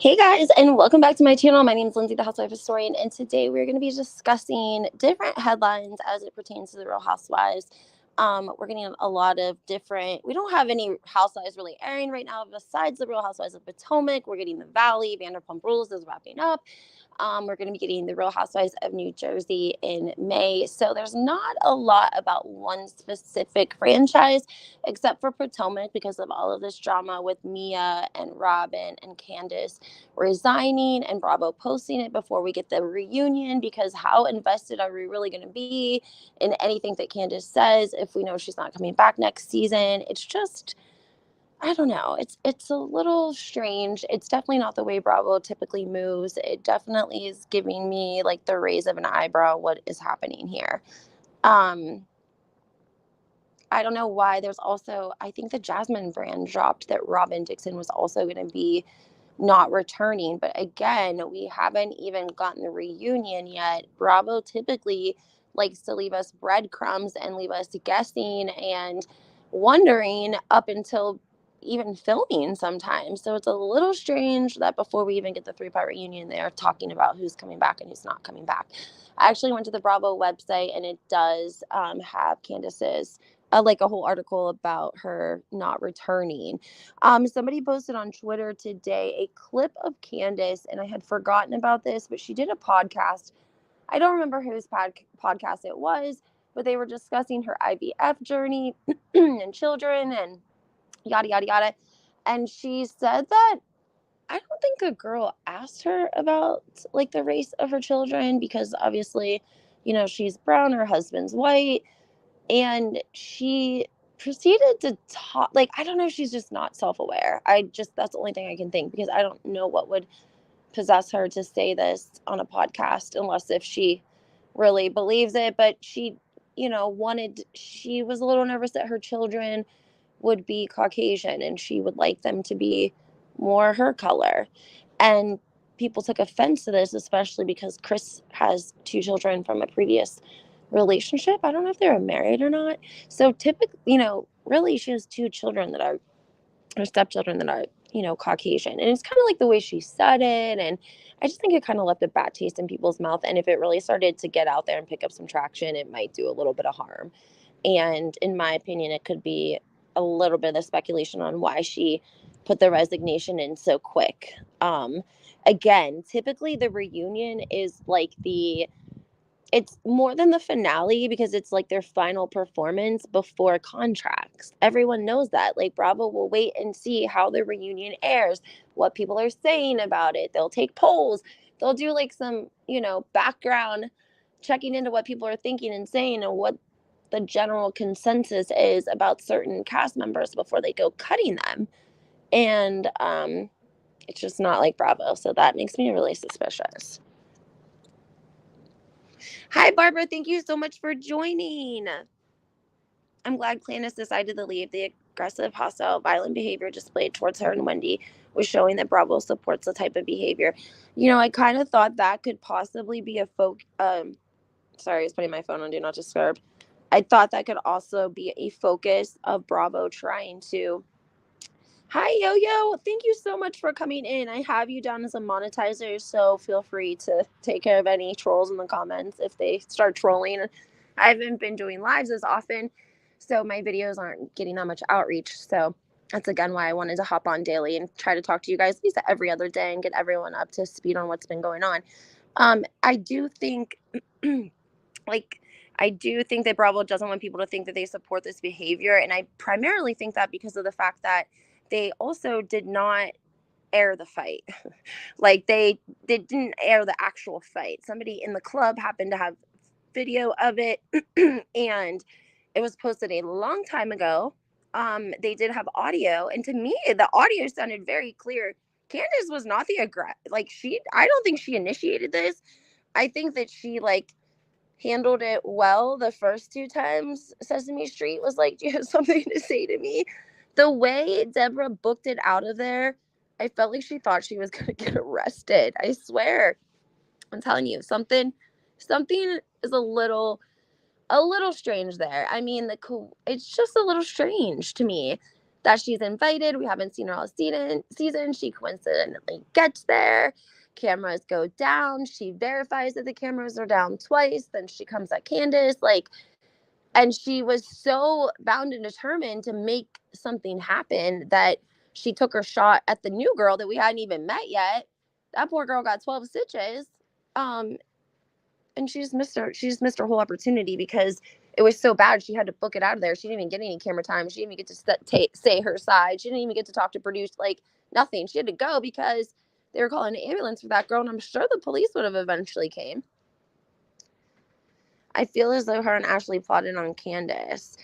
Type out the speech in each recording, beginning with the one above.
Hey guys, and welcome back to my channel. My name is Lindsay, the Housewife Historian, and today we're going to be discussing different headlines as it pertains to the Real Housewives. We're getting a lot of different. We don't have any housewives really airing right now besides the Real Housewives of Potomac. We're getting the Valley. Vanderpump Rules is wrapping up. We're going to be getting the Real Housewives of New Jersey in May. So there's not a lot about one specific franchise, except for Potomac because of all of this drama with Mia and Robin and Candace resigning and Bravo posting it before we get the reunion, because how invested are we really going to be in anything that Candace says if we know she's not coming back next season? It's just, I don't know. It's a little strange. It's definitely not the way Bravo typically moves. It definitely is giving me like the raise of an eyebrow. What is happening here? Um, I don't know why. There's also, I think the Jasmine brand dropped that Robin Dixon was also going to be not returning. But again, we haven't even gotten the reunion yet. Bravo typically likes to leave us breadcrumbs and leave us guessing and wondering up until even filming sometimes. So it's a little strange that before we even get the three-part reunion, they're talking about who's coming back and who's not coming back. I actually went to the Bravo website, and it does have Candace's like a whole article about her not returning. Somebody posted on Twitter today a clip of Candace, and I had forgotten about this, but she did a podcast. I don't remember whose podcast it was, but they were discussing her IVF journey and children and yada, yada, yada. And she said that I don't think a girl asked her about like the race of her children because obviously, she's brown, her husband's white, and she proceeded to talk like, I don't know, she's just not self-aware. That's the only thing I can think, because I don't know what would possess her to say this on a podcast unless if she really believes it. But she was a little nervous that her children would be Caucasian and she would like them to be more her color. And people took offense to this, especially because Chris has two children from a previous relationship. I don't know if they were married or not. So typically, really she has two children that are her stepchildren that are, Caucasian. And it's kind of like the way she said it. And I just think it kind of left a bad taste in people's mouth. And if it really started to get out there and pick up some traction, it might do a little bit of harm. And in my opinion, it could be a little bit of speculation on why she put the resignation in so quick. Again, typically the reunion is like it's more than the finale because it's like their final performance before contracts. Everyone knows that. Like Bravo will wait and see how the reunion airs, what people are saying about it. They'll take polls. They'll do like some, background checking into what people are thinking and saying and what the general consensus is about certain cast members before they go cutting them. And it's just not like Bravo. So that makes me really suspicious. Hi, Barbara. Thank you so much for joining. I'm glad Candace decided to leave. The aggressive, hostile, violent behavior displayed towards her and Wendy was showing that Bravo supports the type of behavior. I kind of thought that could possibly be a sorry, I was putting my phone on Do Not Disturb. I thought that could also be a focus of Bravo trying to. Hi, Yo Yo. Thank you so much for coming in. I have you down as a monetizer, so feel free to take care of any trolls in the comments if they start trolling. I haven't been doing lives as often, so my videos aren't getting that much outreach. So that's again why I wanted to hop on daily and try to talk to you guys at least every other day and get everyone up to speed on what's been going on. I do think, I do think that Bravo doesn't want people to think that they support this behavior, and I primarily think that because of the fact that they also did not air the fight. Like they didn't air the actual fight. Somebody in the club happened to have video of it and it was posted a long time ago. They did have audio, and to me the audio sounded very clear. Candace was not the I don't think she initiated this. I think that she handled it well the first two times Sesame Street was like, do you have something to say to me? The way Deborah booked it out of there, I felt like she thought she was going to get arrested. I swear. I'm telling you, something is a little strange there. I mean, it's just a little strange to me. that she's invited. We haven't seen her all season. She coincidentally gets there. Cameras go down. She verifies that the cameras are down twice. Then she comes at Candace, like, and she was so bound and determined to make something happen that she took her shot at the new girl that we hadn't even met yet. That poor girl got 12 stitches. And she just missed her whole opportunity because it was so bad. She had to book it out of there. She didn't even get any camera time. She didn't even get to say her side. She didn't even get to talk to produce, like, nothing. She had to go because they were calling an ambulance for that girl, and I'm sure the police would have eventually came. I feel as though her and Ashley plotted on Candace.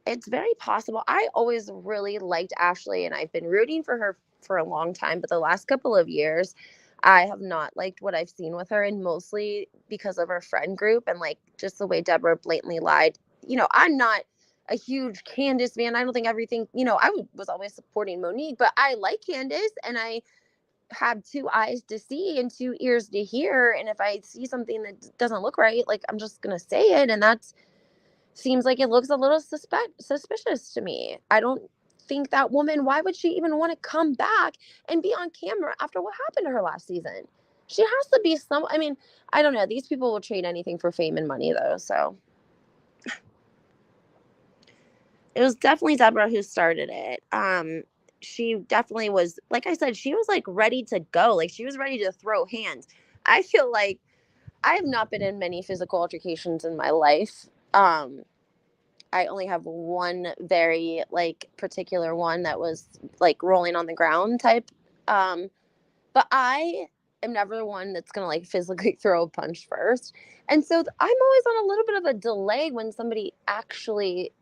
It's very possible. I always really liked Ashley, and I've been rooting for her for a long time, but the last couple of years, I have not liked what I've seen with her, and mostly because of her friend group and, like, just the way Deborah blatantly lied. I'm not a huge Candace fan. I don't think everything, I was always supporting Monique, but I like Candace, and I have 2 eyes to see and 2 ears to hear. And if I see something that doesn't look right, like, I'm just going to say it. And that seems like it looks a little suspicious to me. I don't think that woman, why would she even want to come back and be on camera after what happened to her last season? She has to be I don't know. These people will trade anything for fame and money, though. So it was definitely Deborah who started it. She definitely was, like I said, she was, like, ready to go. Like, she was ready to throw hands. I feel like I have not been in many physical altercations in my life. I only have one very, like, particular one that was, like, rolling on the ground type. But I am never the one that's going to, like, physically throw a punch first. And so I'm always on a little bit of a delay when somebody actually,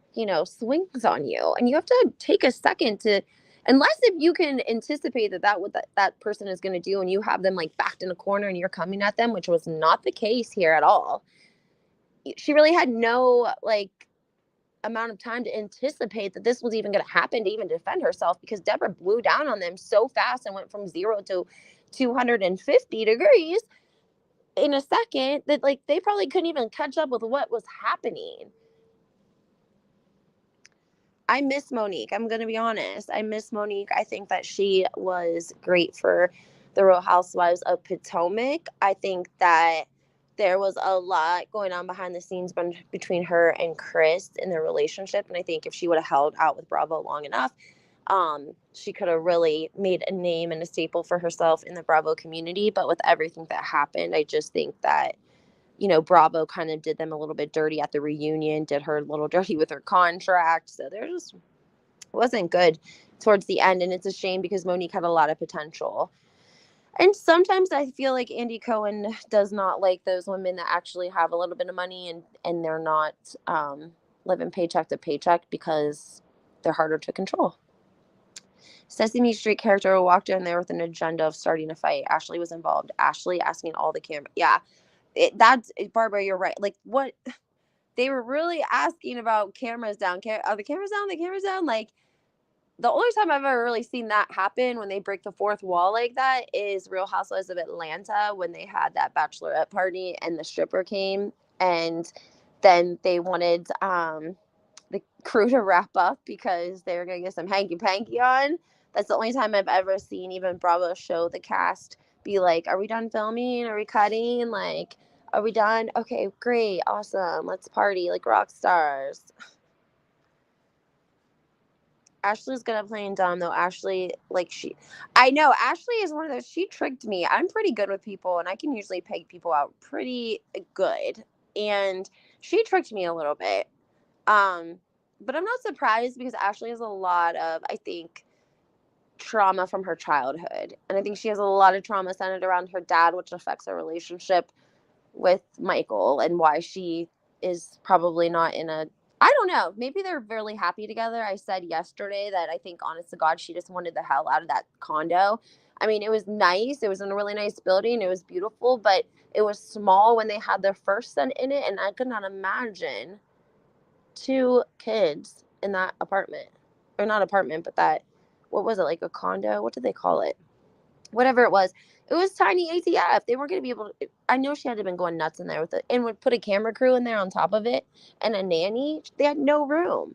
swings on you. And you have to take a second to, unless if you can anticipate that person is going to do, and you have them, like, backed in a corner and you're coming at them, which was not the case here at all. She really had no, like, amount of time to anticipate that this was even going to happen to even defend herself, because Deborah blew down on them so fast and went from 0 to 250 degrees in a second that, like, they probably couldn't even catch up with what was happening. I miss Monique. I'm going to be honest. I miss Monique. I think that she was great for the Real Housewives of Potomac. I think that there was a lot going on behind the scenes between her and Chris in their relationship. And I think if she would have held out with Bravo long enough, she could have really made a name and a staple for herself in the Bravo community. But with everything that happened, I just think that, Bravo kind of did them a little bit dirty at the reunion, did her a little dirty with her contract. So there just wasn't good towards the end. And it's a shame because Monique had a lot of potential. And sometimes I feel like Andy Cohen does not like those women that actually have a little bit of money and they're not living paycheck to paycheck, because they're harder to control. Sesame Street character walked in there with an agenda of starting a fight. Ashley was involved. Ashley asking all the camera. Yeah, that's Barbara. You're right. Like, what they were really asking about cameras down. Are the cameras down? The cameras down? Like, the only time I've ever really seen that happen when they break the fourth wall like that is Real Housewives of Atlanta, when they had that bachelorette party and the stripper came, and then they wanted the crew to wrap up because they were going to get some hanky-panky on. That's the only time I've ever seen even Bravo show the cast be like, are we done filming? Are we cutting? Like, are we done? Okay, great, awesome, let's party like rock stars. Ashley's good at playing dumb, though. Ashley, like, I know Ashley is one of those, she tricked me. I'm pretty good with people, and I can usually peg people out pretty good. And she tricked me a little bit. But I'm not surprised, because Ashley has a lot of, I think, trauma from her childhood. And I think she has a lot of trauma centered around her dad, which affects her relationship with Michael, and why she is probably not in a, I don't know, maybe they're really happy together. I said yesterday that I think, honest to God, she just wanted the hell out of that condo. I mean, it was nice. It was in a really nice building. It was beautiful, but it was small when they had their first son in it. And I could not imagine 2 kids in that apartment, or not apartment, but that, what was it, like a condo? What did they call it? Whatever it was tiny ATF. They weren't going to be able to, I know she had to have been going nuts in there with it, and would put a camera crew in there on top of it and a nanny. They had no room.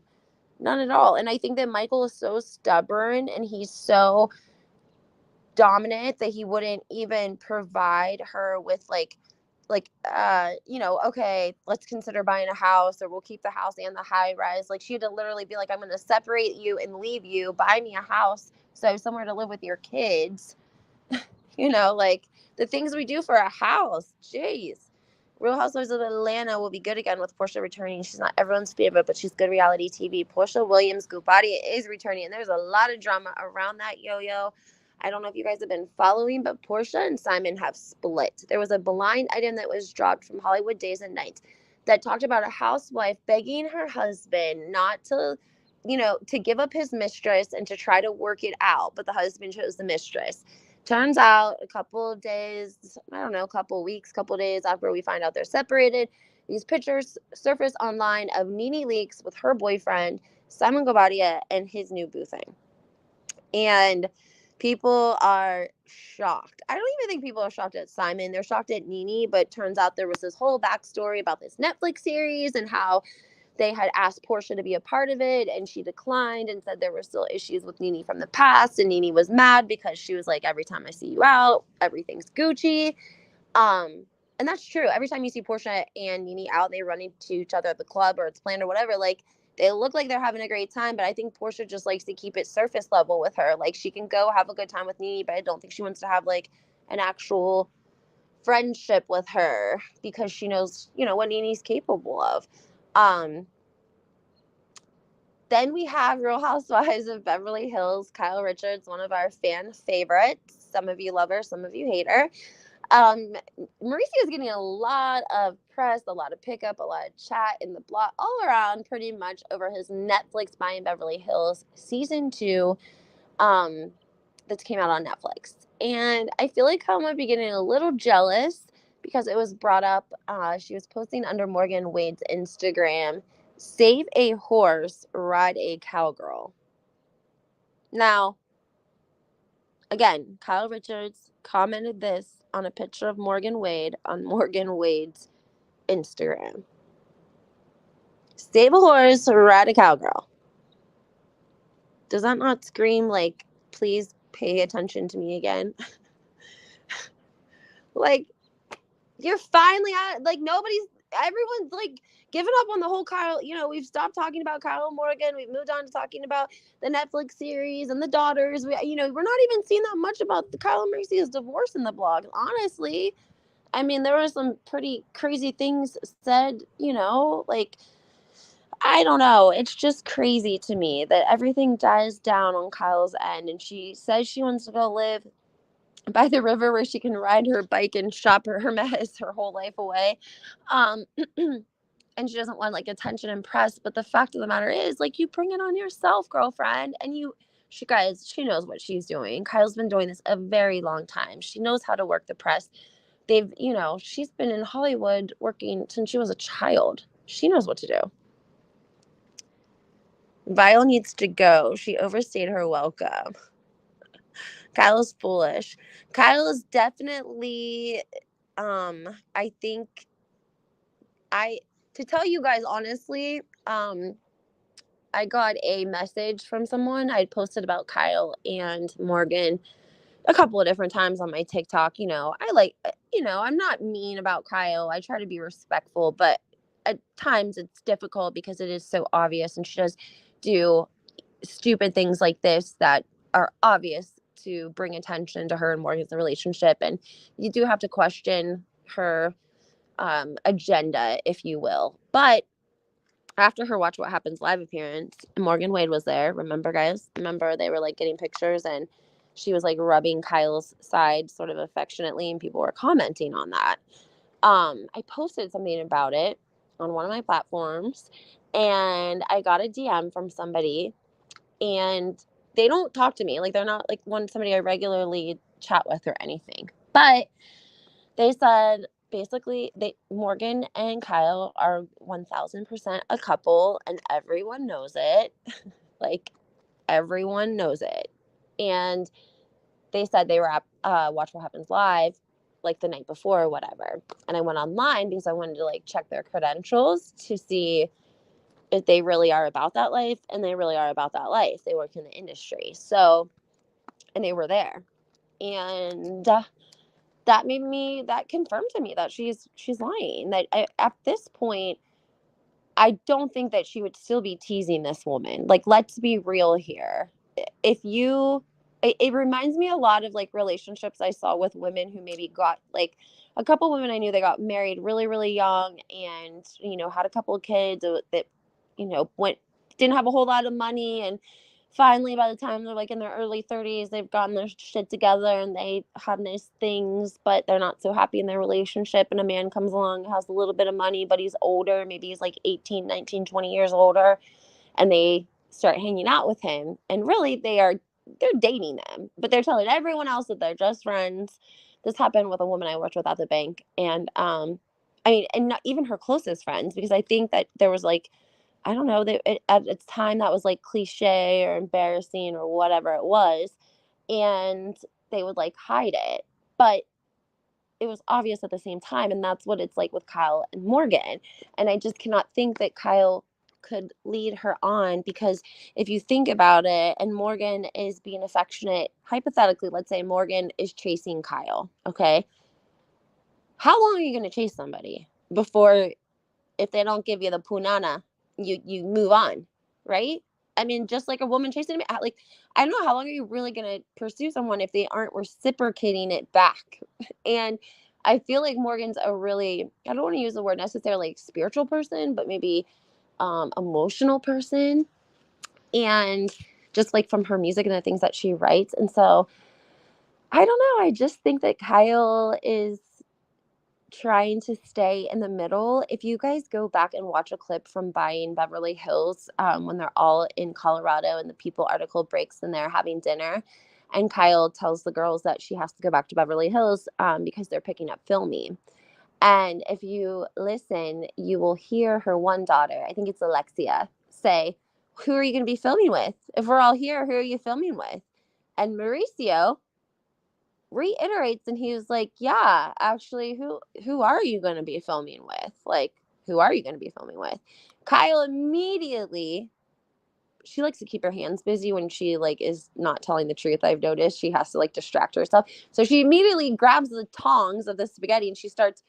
None at all. And I think that Michael is so stubborn and he's so dominant that he wouldn't even provide her with okay, let's consider buying a house, or we'll keep the house and the high rise. Like, she had to literally be like, I'm going to separate you and leave you, buy me a house so I have somewhere to live with your kids. Like the things we do for a house. Jeez. Real Housewives of Atlanta will be good again with Portia returning. She's not everyone's favorite, but she's good reality TV. Portia Williams Gubati is returning, and there's a lot of drama around that yo-yo. I don't know if you guys have been following, but Portia and Simon have split. There was a blind item that was dropped from Hollywood Days and Nights that talked about a housewife begging her husband not to, to give up his mistress and to try to work it out, but the husband chose the mistress. Turns out a couple of days, I don't know, a couple of weeks, couple of days after we find out they're separated, these pictures surface online of Nene Leakes with her boyfriend, Simon Gobadia, and his new boo thing. And people are shocked. I don't even think people are shocked at Simon. They're shocked at Nene, but turns out there was this whole backstory about this Netflix series and how they had asked Portia to be a part of it, and she declined and said there were still issues with Nene from the past, and Nene was mad because she was like, every time I see you out, everything's Gucci. And that's true. Every time you see Portia and Nene out, they run into each other at the club or it's planned or whatever, like, they look like they're having a great time, but I think Portia just likes to keep it surface level with her. Like, she can go have a good time with Nene, but I don't think she wants to have, like, an actual friendship with her because she knows, what Nene's capable of. Then we have Real Housewives of Beverly Hills. Kyle Richards, one of our fan favorites. Some of you love her, some of you hate her. Mauricio is getting a lot of press, a lot of pickup, a lot of chat in the blog, all around pretty much over his Netflix Buying Beverly Hills season 2 that came out on Netflix. And I feel like Kyle might be getting a little jealous because it was brought up. She was posting under Morgan Wade's Instagram, save a horse, ride a cowgirl. Now, again, Kyle Richards commented this on a picture of Morgan Wade on Morgan Wade's Instagram. Save a horse, ride a cowgirl. Does that not scream like, please pay attention to me again? Like, you're finally at, like, everyone's like giving up on the whole Kyle. We've stopped talking about Kyle Morgan. We've moved on to talking about the Netflix series and the daughters. We're not even seeing that much about the Kyle and Mauricio's divorce in the blog, honestly. I mean, there were some pretty crazy things said, like, I don't know. It's just crazy to me that everything dies down on Kyle's end. And she says she wants to go live by the river where she can ride her bike and shop her mess her whole life away. And she doesn't want, like, attention and press. But the fact of the matter is, like, you bring it on yourself, girlfriend. And she knows what she's doing. Kyle's been doing this a very long time. She knows how to work the press. She's been in Hollywood working since she was a child. She knows what to do. Vile needs to go. She overstayed her welcome. Kyle is foolish. Kyle is definitely, I think, to tell you guys honestly, I got a message from someone. I posted about Kyle and Morgan a couple of different times on my TikTok. I'm not mean about Kyle. I try to be respectful, but at times it's difficult because it is so obvious, and she does do stupid things like this that are obvious to bring attention to her and Morgan's relationship. And you do have to question her agenda, if you will. But after her Watch What Happens live appearance, Morgan Wade was there. Remember, guys? Remember, they were like getting pictures and she was like rubbing Kyle's side sort of affectionately, and people were commenting on that. I posted something about it on one of my platforms, and I got a DM from somebody, and they don't talk to me. Like, they're not like somebody I regularly chat with or anything. But they said, basically, Morgan and Kyle are 1000% a couple, and everyone knows it. Like, everyone knows it. And they said they were at Watch What Happens Live, like, the night before or whatever. And I went online because I wanted to, like, check their credentials to see if they really are about that life, and they really are about that life. They work in the industry. So, and they were there. And that confirmed to me that she's lying. That at this point, I don't think that she would still be teasing this woman. Like, let's be real here. If you, it reminds me a lot of like relationships I saw with women who maybe got like a couple women I knew, they got married really, really young and, had a couple of kids that, didn't have a whole lot of money. And finally, by the time they're like in their early 30s, they've gotten their shit together and they have nice things, but they're not so happy in their relationship. And a man comes along, has a little bit of money, but he's older. Maybe he's like 18, 19, 20 years older. And they start hanging out with him. And really, they're dating them, but they're telling everyone else that they're just friends. This happened with a woman I worked with at the bank. And, and not even her closest friends, because I think that there was like, I don't know, at its time that was like cliche or embarrassing or whatever it was. And they would like hide it. But it was obvious at the same time. And that's what it's like with Kyle and Morgan. And I just cannot think that Kyle could lead her on, because if you think about it, and Morgan is being affectionate, hypothetically, let's say Morgan is chasing Kyle. Okay. How long are you going to chase somebody before, if they don't give you the punana, you move on, right? I mean, just like a woman chasing me, like, I don't know, how long are you really going to pursue someone if they aren't reciprocating it back? And I feel like Morgan's a really, I don't want to use the word necessarily like spiritual person, but maybe emotional person. And just like from her music and the things that she writes. And so I don't know. I just think that Kyle is trying to stay in the middle. If you guys go back and watch a clip from Buying Beverly Hills, when they're all in Colorado and the People article breaks and they're having dinner, and Kyle tells the girls that she has to go back to Beverly Hills because they're picking up filming. And if you listen, you will hear her one daughter, I think it's Alexia, say, "Who are you going to be filming with? If we're all here, who are you filming with?" And Mauricio reiterates, and he was like, "Yeah, actually, who are you going to be filming with? Like, who are you going to be filming with?" Kyle immediately, she likes to keep her hands busy when she like is not telling the truth. I've noticed she has to like distract herself. So she immediately grabs the tongs of the spaghetti and she starts,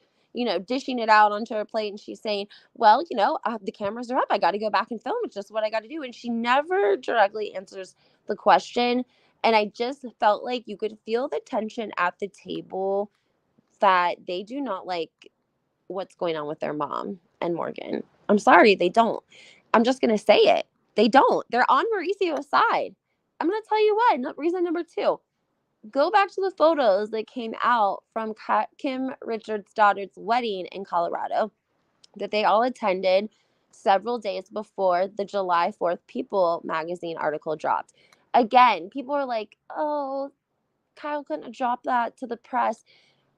dishing it out onto her plate. And she's saying, "Well, the cameras are up. I got to go back and film. It's just what I got to do." And she never directly answers the question. And I just felt like you could feel the tension at the table, that they do not like what's going on with their mom and Morgan. I'm sorry, they don't. I'm just going to say it. They don't. They're on Mauricio's side. I'm going to tell you what. Reason number 2. Go back to the photos that came out from Kim Richards' daughter's wedding in Colorado that they all attended several days before the July 4th People magazine article dropped. Again, people are like, "Oh, Kyle couldn't have dropped that to the press."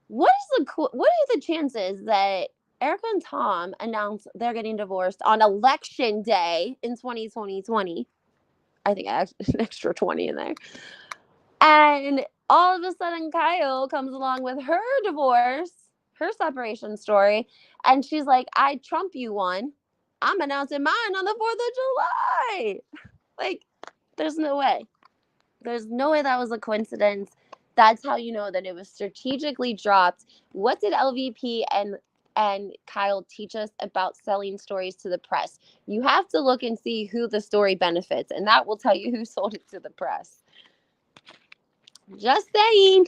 What are the chances that Erica and Tom announce they're getting divorced on election day in 2020? I think I added an extra 20 in there. And all of a sudden, Kyle comes along with her divorce, her separation story, and she's like, "I trump you one. I'm announcing mine on the 4th of July." Like, there's no way. There's no way that was a coincidence. That's how you know that it was strategically dropped. What did LVP and Kyle teach us about selling stories to the press? You have to look and see who the story benefits, and that will tell you who sold it to the press. Just saying.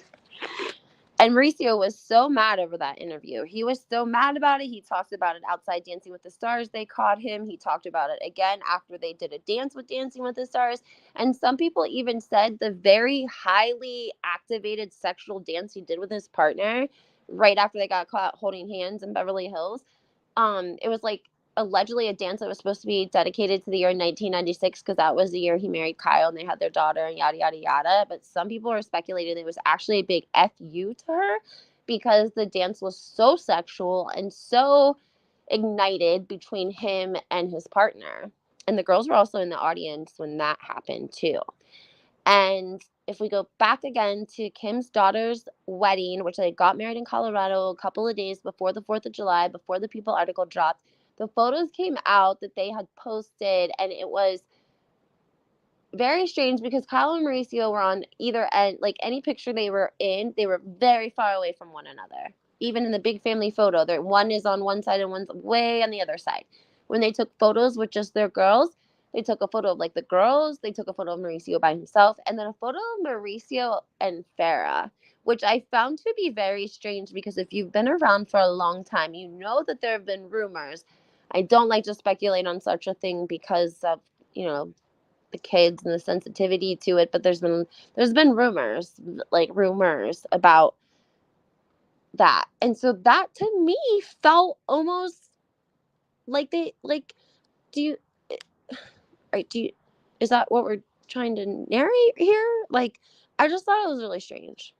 And Mauricio was so mad over that interview. He was so mad about it. He talked about it outside Dancing with the Stars. They caught him. He talked about it again after they did a dance with Dancing with the Stars. And some people even said the very highly activated sexual dance he did with his partner right after they got caught holding hands in Beverly Hills. It was like allegedly a dance that was supposed to be dedicated to the year 1996 because that was the year he married Kyle and they had their daughter and yada, yada, yada. But some people are speculating it was actually a big FU to her because the dance was so sexual and so ignited between him and his partner. And the girls were also in the audience when that happened too. And if we go back again to Kim's daughter's wedding, which they got married in Colorado a couple of days before the 4th of July, before the People article dropped, the photos came out that they had posted, and it was very strange because Kyle and Mauricio were on either end. Like, any picture they were in, they were very far away from one another. Even in the big family photo, one is on one side and one's way on the other side. When they took photos with just their girls, they took a photo of like the girls, they took a photo of Mauricio by himself, and then a photo of Mauricio and Farrah, which I found to be very strange because if you've been around for a long time, you know that there have been rumors. I don't like to speculate on such a thing because of, the kids and the sensitivity to it, but there's been rumors about that. And so that to me felt almost like they like do you right do you is that what we're trying to narrate here? Like, I just thought it was really strange,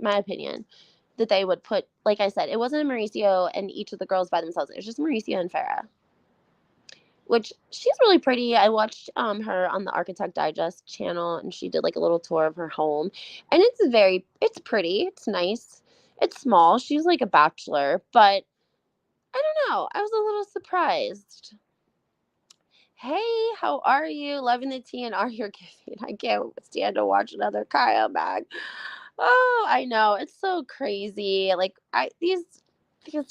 my opinion, that they would put, like I said, it wasn't Mauricio and each of the girls by themselves. It was just Mauricio and Farrah, which she's really pretty. I watched her on the Architect Digest channel, and she did like a little tour of her home, and it's pretty, it's nice, it's small. She's like a bachelor, but I don't know, I was a little surprised. Hey, how are you? Loving the TNR you're giving. I can't stand to watch another Kyle bag. Oh, I know, it's so crazy. Like, these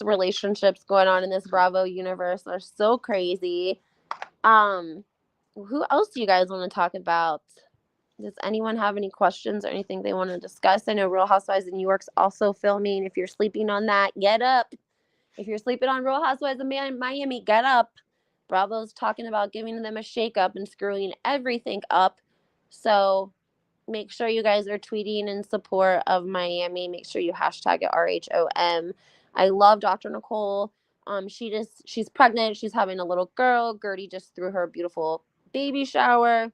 relationships going on in this Bravo universe are so crazy. Um, who else do you guys want to talk about? Does anyone have any questions or anything they want to discuss? I know Real Housewives of New York's also filming. If you're sleeping on that, get up. If you're sleeping on Real Housewives of Miami, get up. Bravo's talking about giving them a shakeup and screwing everything up. So make sure you guys are tweeting in support of Miami. Make sure you hashtag it RHOM. I love Dr. Nicole. She's pregnant. She's having a little girl. Gertie just threw her beautiful baby shower,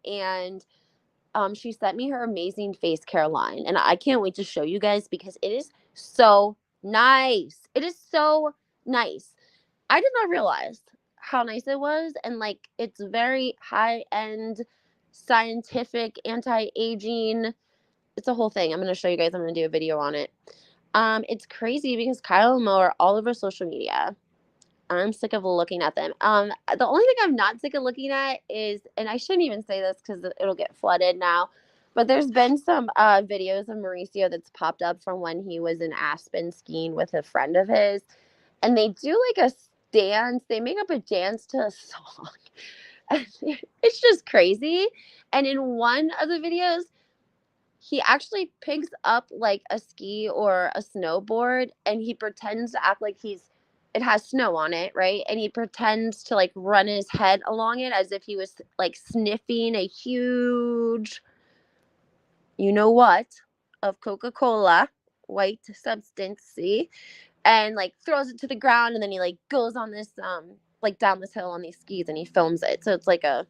and she sent me her amazing face care line, and I can't wait to show you guys because it is so nice. It is so nice. I did not realize how nice it was, and like, it's very high end, scientific, anti-aging. It's a whole thing. I'm going to show you guys. I'm going to do a video on it. It's crazy because Kyle and Mo are all over social media. I'm sick of looking at them. The only thing I'm not sick of looking at is, and I shouldn't even say this because it'll get flooded now, but there's been some videos of Mauricio that's popped up from when he was in Aspen skiing with a friend of his, and they do like a dance. They make up a dance to a song. It's just crazy. And in one of the videos, he actually picks up like a ski or a snowboard, and he pretends to act like it has snow on it, right? And he pretends to like run his head along it as if he was like sniffing a huge, you know what, of Coca-Cola, white substance, see? And like throws it to the ground, and then he like goes on this like down this hill on these skis, and he films it. So it's like a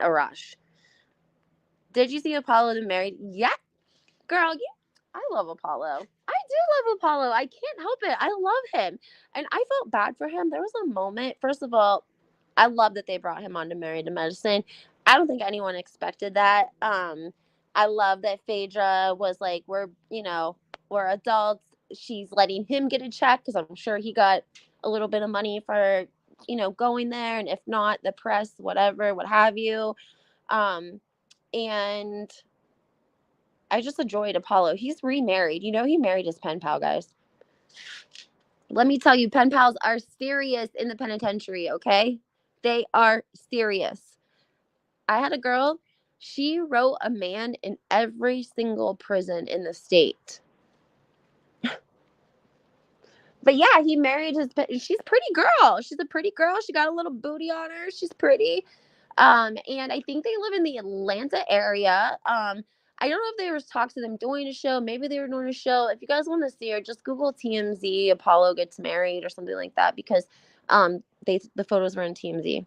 rush. Did you see Apollo the Married? Yeah, girl, yeah. I love Apollo. I do love Apollo. I can't help it. I love him. And I felt bad for him. There was a moment, first of all, I love that they brought him on to Married to Medicine. I don't think anyone expected that. I love that Phaedra was like, we're adults. She's letting him get a check because I'm sure he got a little bit of money for, going there. And if not, the press, whatever, what have you. And I just enjoyed Apollo. He's remarried. He married his pen pal, guys. Let me tell you, pen pals are serious in the penitentiary, okay? They are serious. I had a girl, she wrote a man in every single prison in the state. But yeah, he married she's a pretty girl. She's a pretty girl. She got a little booty on her. She's pretty. And I think they live in the Atlanta area. I don't know if there was talks of them doing a show. Maybe they were doing a show. If you guys want to see her, just Google TMZ Apollo gets married or something like that, because the photos were on TMZ.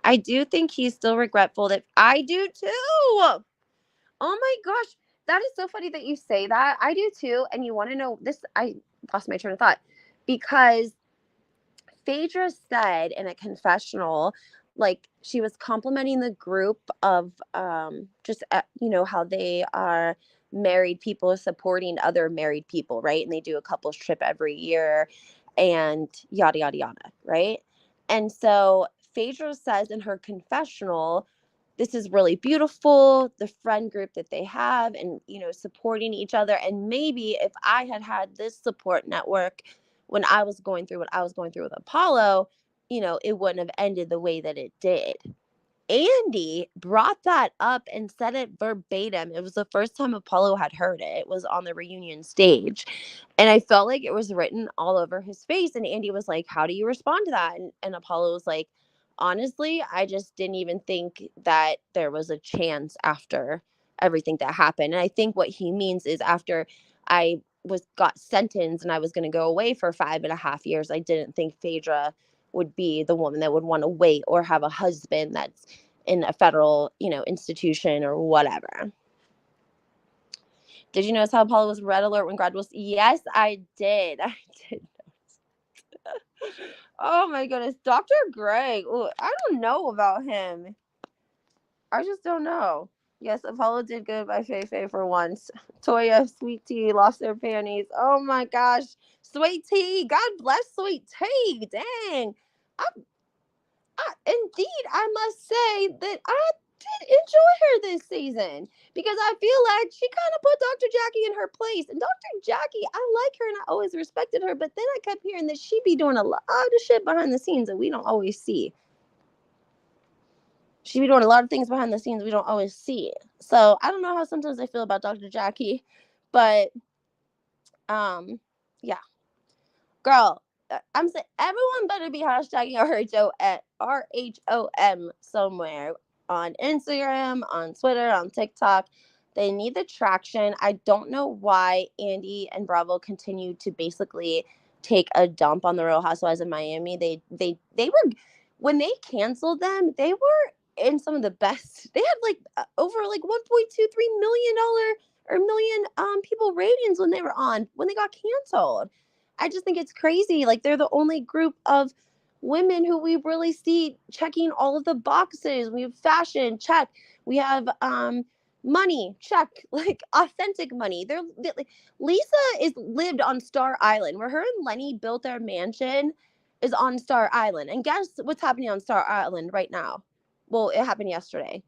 I do think he's still regretful. That I do too. Oh my gosh, that is so funny that you say that. I do too. And you want to know this? I lost my train of thought because Phaedra said in a confessional, like, she was complimenting the group of just how they are married people supporting other married people, right? And they do a couples trip every year and yada, yada, yada, right? And so Phaedra says in her confessional, this is really beautiful, the friend group that they have and, supporting each other. And maybe if I had had this support network when I was going through what I was going through with Apollo, it wouldn't have ended the way that it did. Andy brought that up and said it verbatim. It was the first time Apollo had heard it. It was on the reunion stage. And I felt like it was written all over his face. And Andy was like, how do you respond to that? And Apollo was like, honestly, I just didn't even think that there was a chance after everything that happened. And I think what he means is after I got sentenced and I was going to go away for 5.5 years, I didn't think Phaedra would be the woman that would want to wait or have a husband that's in a federal, institution or whatever. Did you notice how Paula was red alert when Grad was? Yes, I did. I did. Oh my goodness. Dr. Greg. Ooh, I don't know about him. I just don't know. Yes, Apollo did good by Faye Faye for once. Toya, Sweet Tea lost their panties. Oh my gosh. Sweet Tea. God bless Sweet Tea. Dang. Indeed, I must say that I did enjoy her this season because I feel like she kind of put Dr. Jackie in her place. And Dr. Jackie, I like her and I always respected her, but then I kept hearing that she be doing a lot of shit behind the scenes that we don't always see. She be doing a lot of things behind the scenes we don't always see. So I don't know how sometimes I feel about Dr. Jackie, but yeah. Girl, I'm saying everyone better be hashtagging RHOM somewhere on Instagram, on Twitter, on TikTok. They need the traction. I don't know why Andy and Bravo continue to basically take a dump on the Real Housewives of Miami. They were, when they canceled them, they were in some of the best. They had over $1.23 million or million people ratings when they were on when they got canceled. I just think it's crazy. Like, they're the only group of women who we really see checking all of the boxes. We have fashion, check. We have money, check. Like, authentic money. They're like, Lisa is lived on Star Island, where her and Lenny built their mansion is on Star Island. And guess what's happening on Star Island right now? Well, it happened yesterday.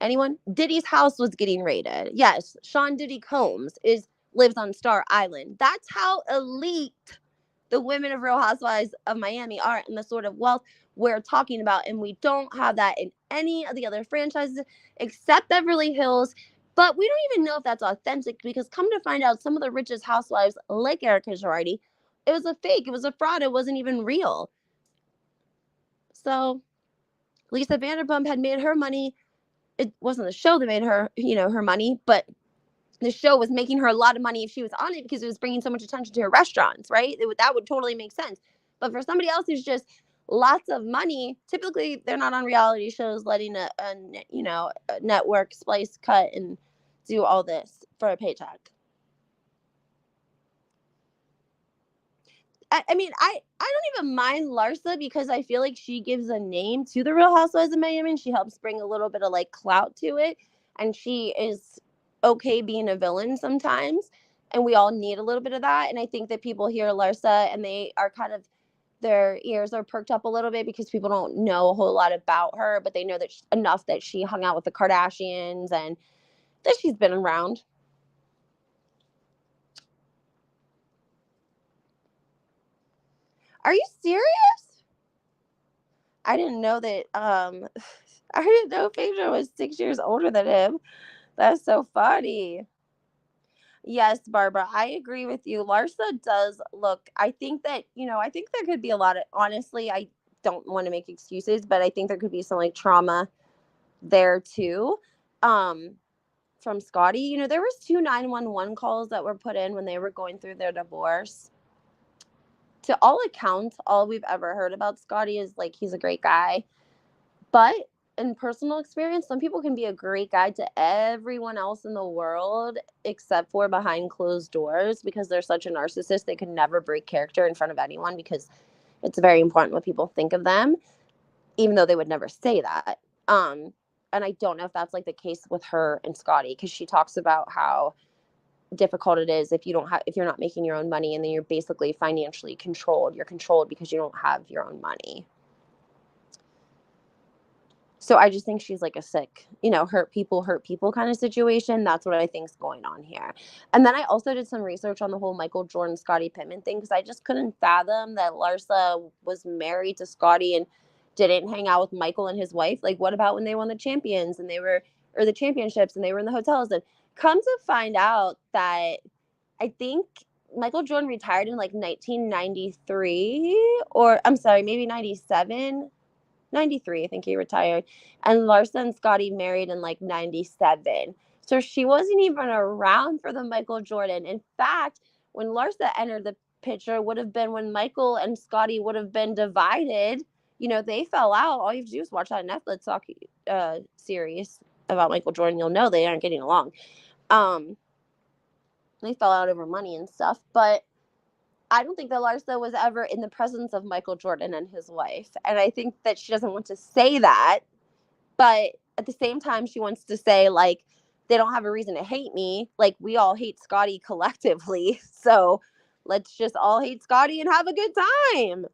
Anyone? Diddy's house was getting raided. Yes, Sean Diddy Combs lives on Star Island. That's how elite the women of Real Housewives of Miami are and the sort of wealth we're talking about. And we don't have that in any of the other franchises except Beverly Hills. But we don't even know if that's authentic because come to find out, some of the richest housewives, like Erica Girardi, it was a fake. It was a fraud. It wasn't even real. So Lisa Vanderpump had made her money. It wasn't the show that made her, her money, but the show was making her a lot of money if she was on it because it was bringing so much attention to her restaurants, right? That would totally make sense. But for somebody else who's just lots of money, typically they're not on reality shows letting a network splice, cut, and do all this for a paycheck. I mean, I don't even mind Larsa because I feel like she gives a name to the Real Housewives of Miami and she helps bring a little bit of clout to it. And she is okay being a villain sometimes. And we all need a little bit of that. And I think that people hear Larsa and they are kind of, their ears are perked up a little bit because people don't know a whole lot about her, but they know that enough that she hung out with the Kardashians and that she's been around. Are you serious? I didn't know that I didn't know Phaedra was 6 years older than him. That's so funny. Yes, Barbara, I agree with you. Larsa does look, I think that, I think there could be a lot of, honestly, I don't want to make excuses, but I think there could be some trauma there too. From Scotty, there was 2 911 calls that were put in when they were going through their divorce. To all accounts, all we've ever heard about Scotty is he's a great guy. But in personal experience, some people can be a great guy to everyone else in the world except for behind closed doors because they're such a narcissist. They can never break character in front of anyone because it's very important what people think of them, even though they would never say that. And I don't know if that's like the case with her and Scotty, because she talks about how difficult it is if you're not making your own money, and then you're basically financially controlled. You're controlled because you don't have your own money. So I just think she's like a sick, hurt people kind of situation. That's what I think's going on here. And then I also did some research on the whole Michael Jordan, Scottie Pippen thing, because I just couldn't fathom that Larsa was married to Scottie and didn't hang out with Michael and his wife. Like, what about when they won the championships and they were in the hotels? And come to find out that I think Michael Jordan retired in like 1993, or I'm sorry, maybe 97. 93, I think he retired. And Larsa and Scotty married in like 97. So she wasn't even around for the Michael Jordan. In fact, when Larsa entered the picture would have been when Michael and Scotty would have been divided. They fell out. All you have to do is watch that Netflix series about Michael Jordan. You'll know they aren't getting along. They fell out over money and stuff. But I don't think that Larsa was ever in the presence of Michael Jordan and his wife. And I think that she doesn't want to say that. But at the same time, she wants to say, like, they don't have a reason to hate me. Like, we all hate Scotty collectively. So let's just all hate Scotty and have a good time.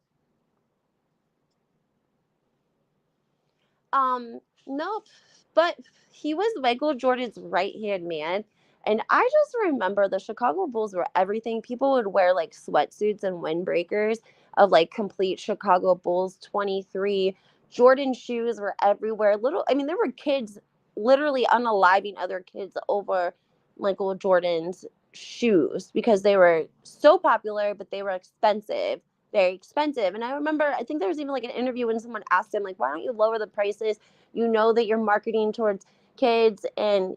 Nope. But he was Michael Jordan's right-hand man. And I just remember the Chicago Bulls were everything. People would wear like sweatsuits and windbreakers of like complete Chicago Bulls 23. Jordan shoes were everywhere. There were kids literally unaliving other kids over Michael Jordan's shoes because they were so popular, but they were expensive, very expensive. And I remember, I think there was even like an interview when someone asked him, like, why don't you lower the prices? You know that you're marketing towards kids and,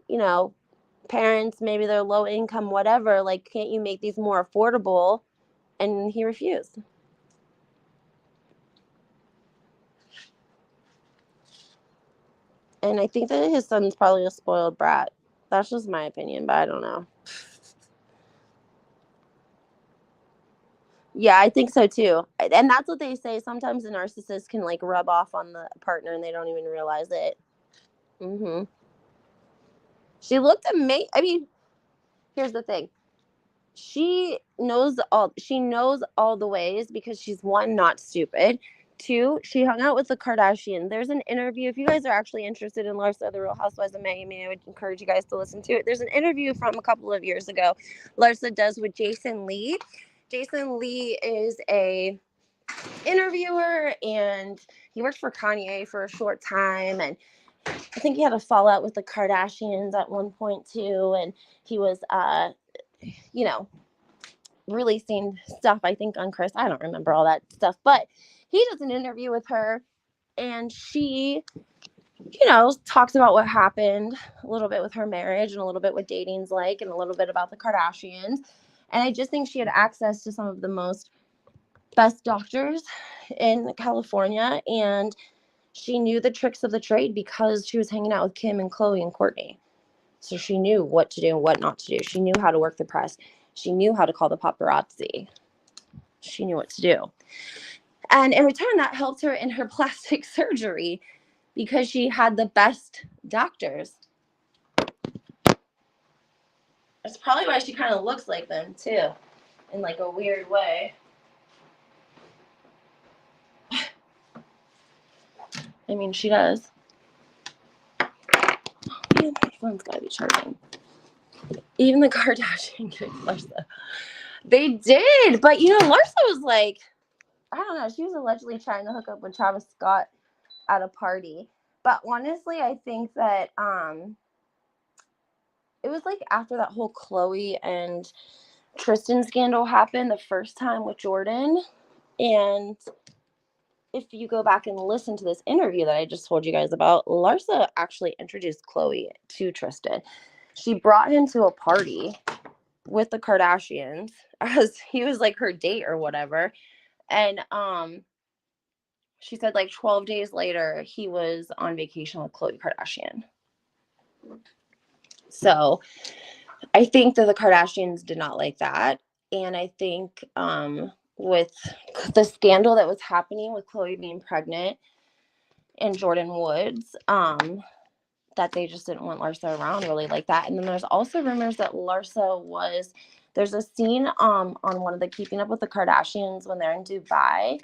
parents, maybe they're low income, whatever, like, can't you make these more affordable? And he refused. And I think that his son's probably a spoiled brat. That's just my opinion, but I don't know. Yeah, I think so too. And that's what they say. Sometimes the narcissist can like rub off on the partner and they don't even realize it. She looked amazing. Here's the thing. She knows all the ways because she's, one, not stupid. Two, she hung out with the Kardashians. There's an interview. If you guys are actually interested in Larsa, the Real Housewives of Miami, I would encourage you guys to listen to it. There's an interview from a couple of years ago Larsa does with Jason Lee. Jason Lee is a interviewer, and he worked for Kanye for a short time, and I think he had a fallout with the Kardashians at one point too, and he was releasing stuff, I think, on Chris. I don't remember all that stuff, but he does an interview with her, and she, talks about what happened a little bit with her marriage and a little bit what dating's like and a little bit about the Kardashians. And I just think she had access to some of the best doctors in California, and she knew the tricks of the trade because she was hanging out with Kim and Khloe and Kourtney. So she knew what to do and what not to do. She knew how to work the press. She knew how to call the paparazzi. She knew what to do. And in return, that helped her in her plastic surgery because she had the best doctors. That's probably why she kind of looks like them, too, in like a weird way. She does. Man, my phone's got to be charging. Even the Kardashian kids, Larsa. They did, but Larsa was like, I don't know, she was allegedly trying to hook up with Travis Scott at a party. But honestly, I think that it was like after that whole Khloe and Tristan scandal happened the first time with Jordan. And if you go back and listen to this interview that I just told you guys about, Larsa actually introduced Khloe to Tristan. She brought him to a party with the Kardashians as he was like her date or whatever. And she said like 12 days later, he was on vacation with Khloe Kardashian. So I think that the Kardashians did not like that. And I think with the scandal that was happening with Khloe being pregnant and Jordyn Woods, that they just didn't want Larsa around really like that. And then there's also rumors that there's a scene on one of the Keeping Up with the Kardashians when they're in Dubai.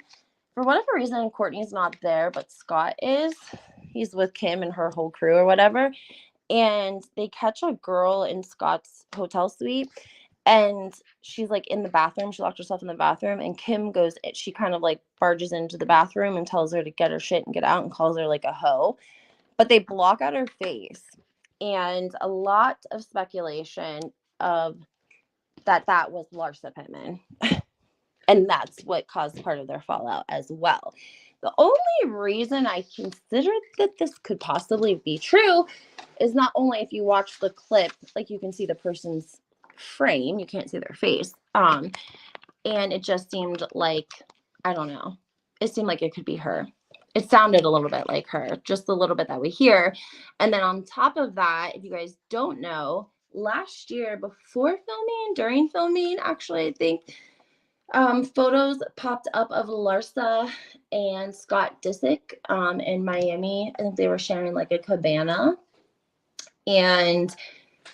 For whatever reason, Kourtney's not there, but Scott is. He's with Kim and her whole crew or whatever. And they catch a girl in Scott's hotel suite, and she's like in the bathroom. She locked herself in the bathroom, and Kim she kind of like barges into the bathroom and tells her to get her shit and get out, and calls her like a hoe. But they block out her face. And a lot of speculation of that was Larsa Pittman. And that's what caused part of their fallout as well. The only reason I consider that this could possibly be true is not only if you watch the clip, like you can see the person's frame, you can't see their face. And it just seemed like, I don't know, it seemed like it could be her. It sounded a little bit like her, just a little bit that we hear. And then on top of that, if you guys don't know, last year before filming, during filming, actually, I think, photos popped up of Larsa and Scott Disick in Miami. I think they were sharing like a cabana, and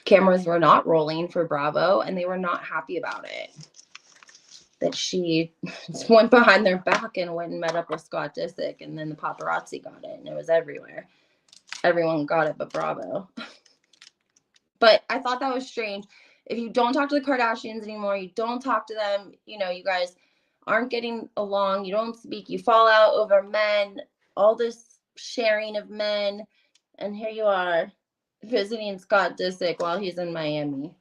cameras were not rolling for Bravo, and they were not happy about it. That she went behind their back and went and met up with Scott Disick, and then the paparazzi got it, and it was everywhere. Everyone got it but Bravo. But I thought that was strange. If you don't talk to the Kardashians anymore, you don't talk to them, you know, you guys aren't getting along, you don't speak, you fall out over men, all this sharing of men, and here you are visiting Scott Disick while he's in Miami.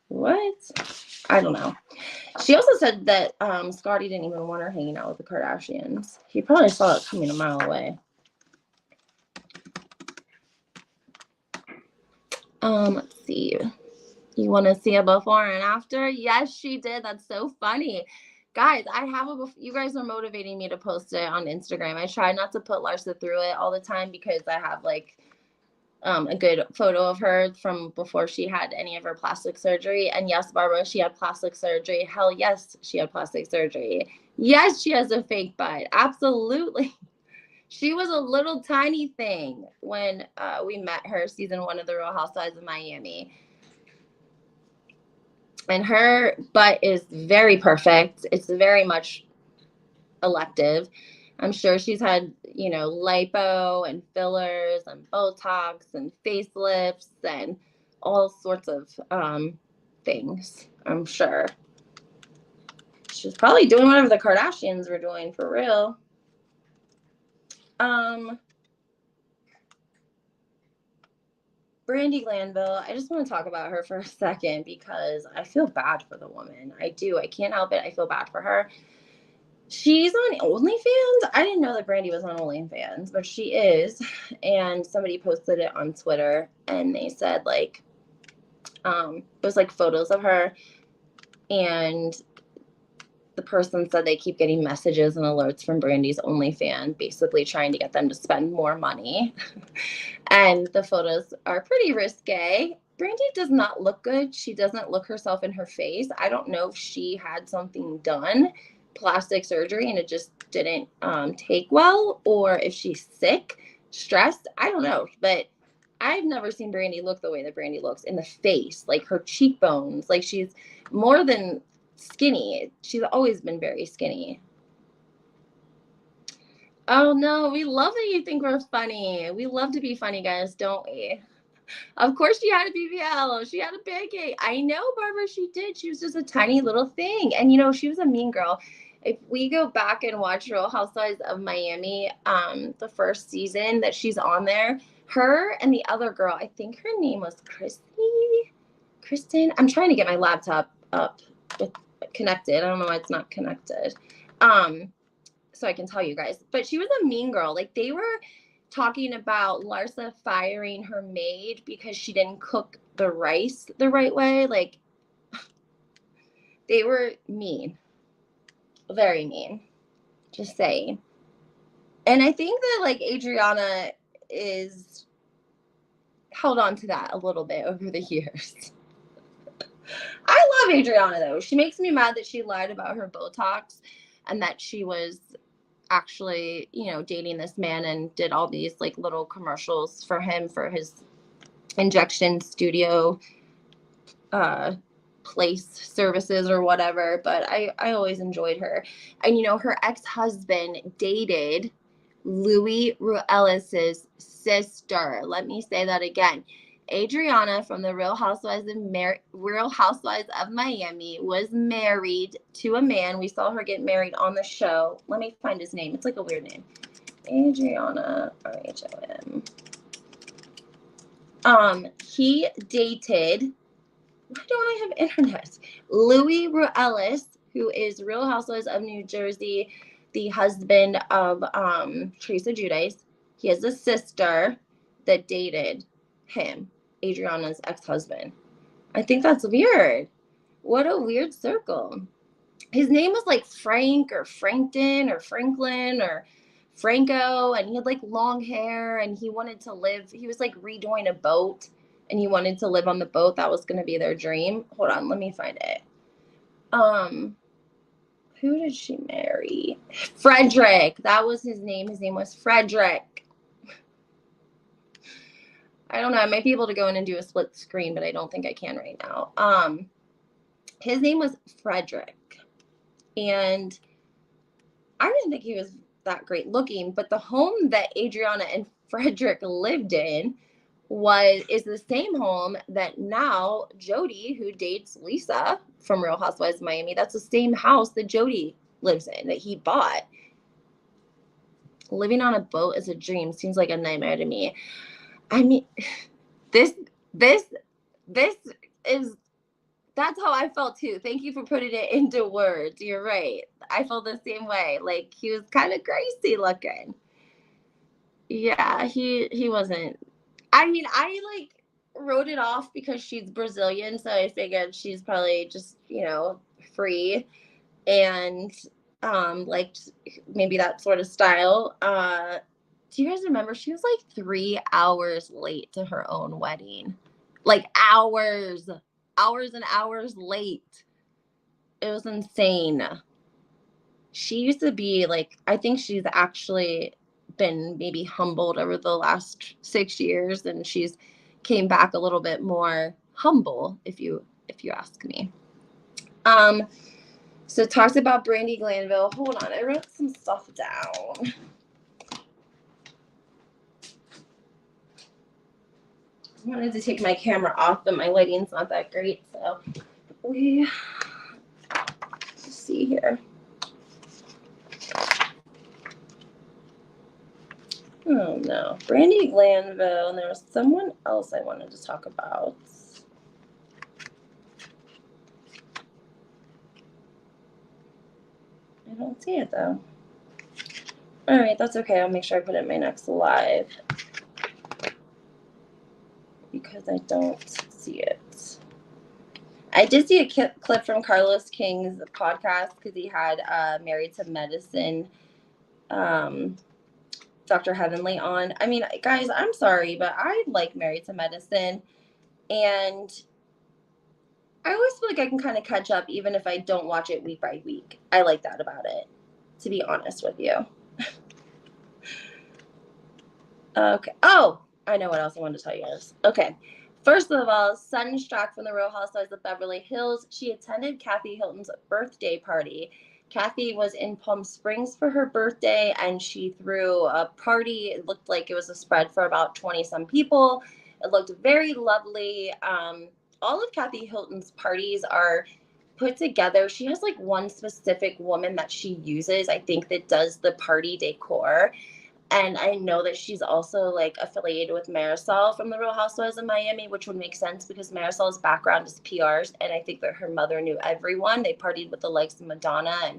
What? I don't know. She also said that Scotty didn't even want her hanging out with the Kardashians. He probably saw it coming a mile away. Let's see. You want to see a before and after? Yes, she did. That's so funny. Guys, you guys are motivating me to post it on Instagram. I try not to put Larsa through it all the time because I have like a good photo of her from before she had any of her plastic surgery. And yes, Barbara, she had plastic surgery. Hell yes, she had plastic surgery. Yes, she has a fake butt. Absolutely. She was a little tiny thing when we met her season 1 of The Real Housewives of Miami. And her butt is very perfect. It's very much elective. I'm sure she's had, you know, lipo and fillers and Botox and facelifts and all sorts of things, I'm sure. She's probably doing whatever the Kardashians were doing, for real. Brandi Glanville, I just want to talk about her for a second because I feel bad for the woman. I do. I can't help it. I feel bad for her. She's on OnlyFans. I didn't know that Brandi was on OnlyFans, but she is. And somebody posted it on Twitter, and they said, like, it was like photos of her, and the person said they keep getting messages and alerts from Brandi's OnlyFans, basically trying to get them to spend more money. And the photos are pretty risque. Brandi does not look good. She doesn't look herself in her face. I don't know if she had something done, plastic surgery, and it just didn't take well, or if she's sick, stressed. I don't know. But I've never seen Brandi look the way that Brandi looks in the face, like her cheekbones. Like she's more than skinny. She's always been very skinny. Oh no, we love that you think we're funny. We love to be funny, guys, don't we? Of course she had a BBL. She had a pancake. I know, Barbara, she did. She was just a tiny little thing. And, you know, she was a mean girl. If we go back and watch Real Housewives of Miami, the first season that she's on there, her and the other girl, I think her name was Kristen. I'm trying to get my laptop up connected. I don't know why it's not connected. So I can tell you guys. But she was a mean girl. Like, they were talking about Larsa firing her maid because she didn't cook the rice the right way. Like, they were mean. Very mean. Just saying. And I think that, like, Arianna is held on to that a little bit over the years. I love Arianna, though. She makes me mad that she lied about her Botox and that she was actually, you know, dating this man and did all these like little commercials for him for his injection studio place services or whatever. But I always enjoyed her. And, you know, her ex-husband dated Louis Ruelis's sister. Let me say that again. Adriana from the Real Housewives of Miami was married to a man. We saw her get married on the show. Let me find his name. It's like a weird name. Adriana, RHOM. He dated, why don't I have internet? Louis Ruelis, who is Real Housewives of New Jersey, the husband of Teresa Giudice. He has a sister that dated him, Adriana's ex-husband. I think that's weird. What a weird circle. His name was like Frank or Frankton or Franklin or Franco, and he had like long hair, and he wanted to live, he was like redoing a boat, and he wanted to live on the boat. That was going to be their dream. Hold on, let me find it. Who did she marry? Frederick. That was his name. His name was Frederick. I don't know. I might be able to go in and do a split screen, but I don't think I can right now. His name was Frederick. And I didn't think he was that great looking, but the home that Adriana and Frederick lived in is the same home that now Jody, who dates Lisa from Real Housewives of Miami, that's the same house that Jody lives in, that he bought. Living on a boat is a dream. Seems like a nightmare to me. I mean, this is, that's how I felt too. Thank you for putting it into words. You're right. I felt the same way. Like, he was kind of crazy looking. Yeah, he wasn't. I mean, I like wrote it off because she's Brazilian, so I figured she's probably just, you know, free and liked maybe that sort of style. Do you guys remember she was like 3 hours late to her own wedding? Like hours and hours late. It was insane. She used to be like, I think she's actually been maybe humbled over the last 6 years, and she's came back a little bit more humble, if you ask me. So it talks about Brandi Glanville. Hold on, I wrote some stuff down. I wanted to take my camera off, but my lighting's not that great, so let's see here. Oh no, Brandi Glanville, and there was someone else I wanted to talk about. I don't see it though. All right, that's okay. I'll make sure I put it in my next live because I don't see it. I did see a clip from Carlos King's podcast because he had Married to Medicine, Dr. Heavenly on. I mean, guys, I'm sorry, but I like Married to Medicine, and I always feel like I can kind of catch up even if I don't watch it week by week. I like that about it, to be honest with you. Okay. Oh, I know what else I wanted to tell you guys. Okay. First of all, Sutton Strack from the Real Housewives of Beverly Hills. She attended Kathy Hilton's birthday party. Kathy was in Palm Springs for her birthday, and she threw a party. It looked like it was a spread for about 20-some people. It looked very lovely. All of Kathy Hilton's parties are put together. She has like one specific woman that she uses, I think, that does the party decor. And I know that she's also like affiliated with Marisol from the Real Housewives of Miami, which would make sense because Marisol's background is PRs. And I think that her mother knew everyone. They partied with the likes of Madonna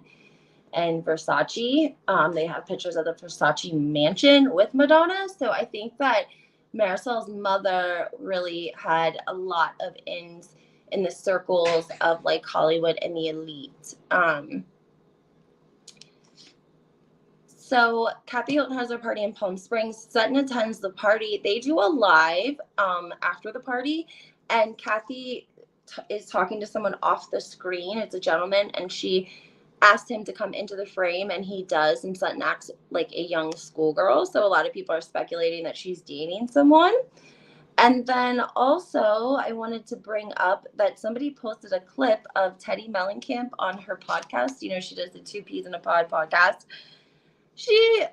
and Versace. They have pictures of the Versace mansion with Madonna. So I think that Marisol's mother really had a lot of ins in the circles of like Hollywood and the elite. So Kathy Hilton has her party in Palm Springs. Sutton attends the party. They do a live after the party, and Kathy is talking to someone off the screen. It's a gentleman, and she asked him to come into the frame, and he does, and Sutton acts like a young schoolgirl. So a lot of people are speculating that she's dating someone. And then also, I wanted to bring up that somebody posted a clip of Teddi Mellencamp on her podcast. You know, she does the Two Peas in a Pod podcast.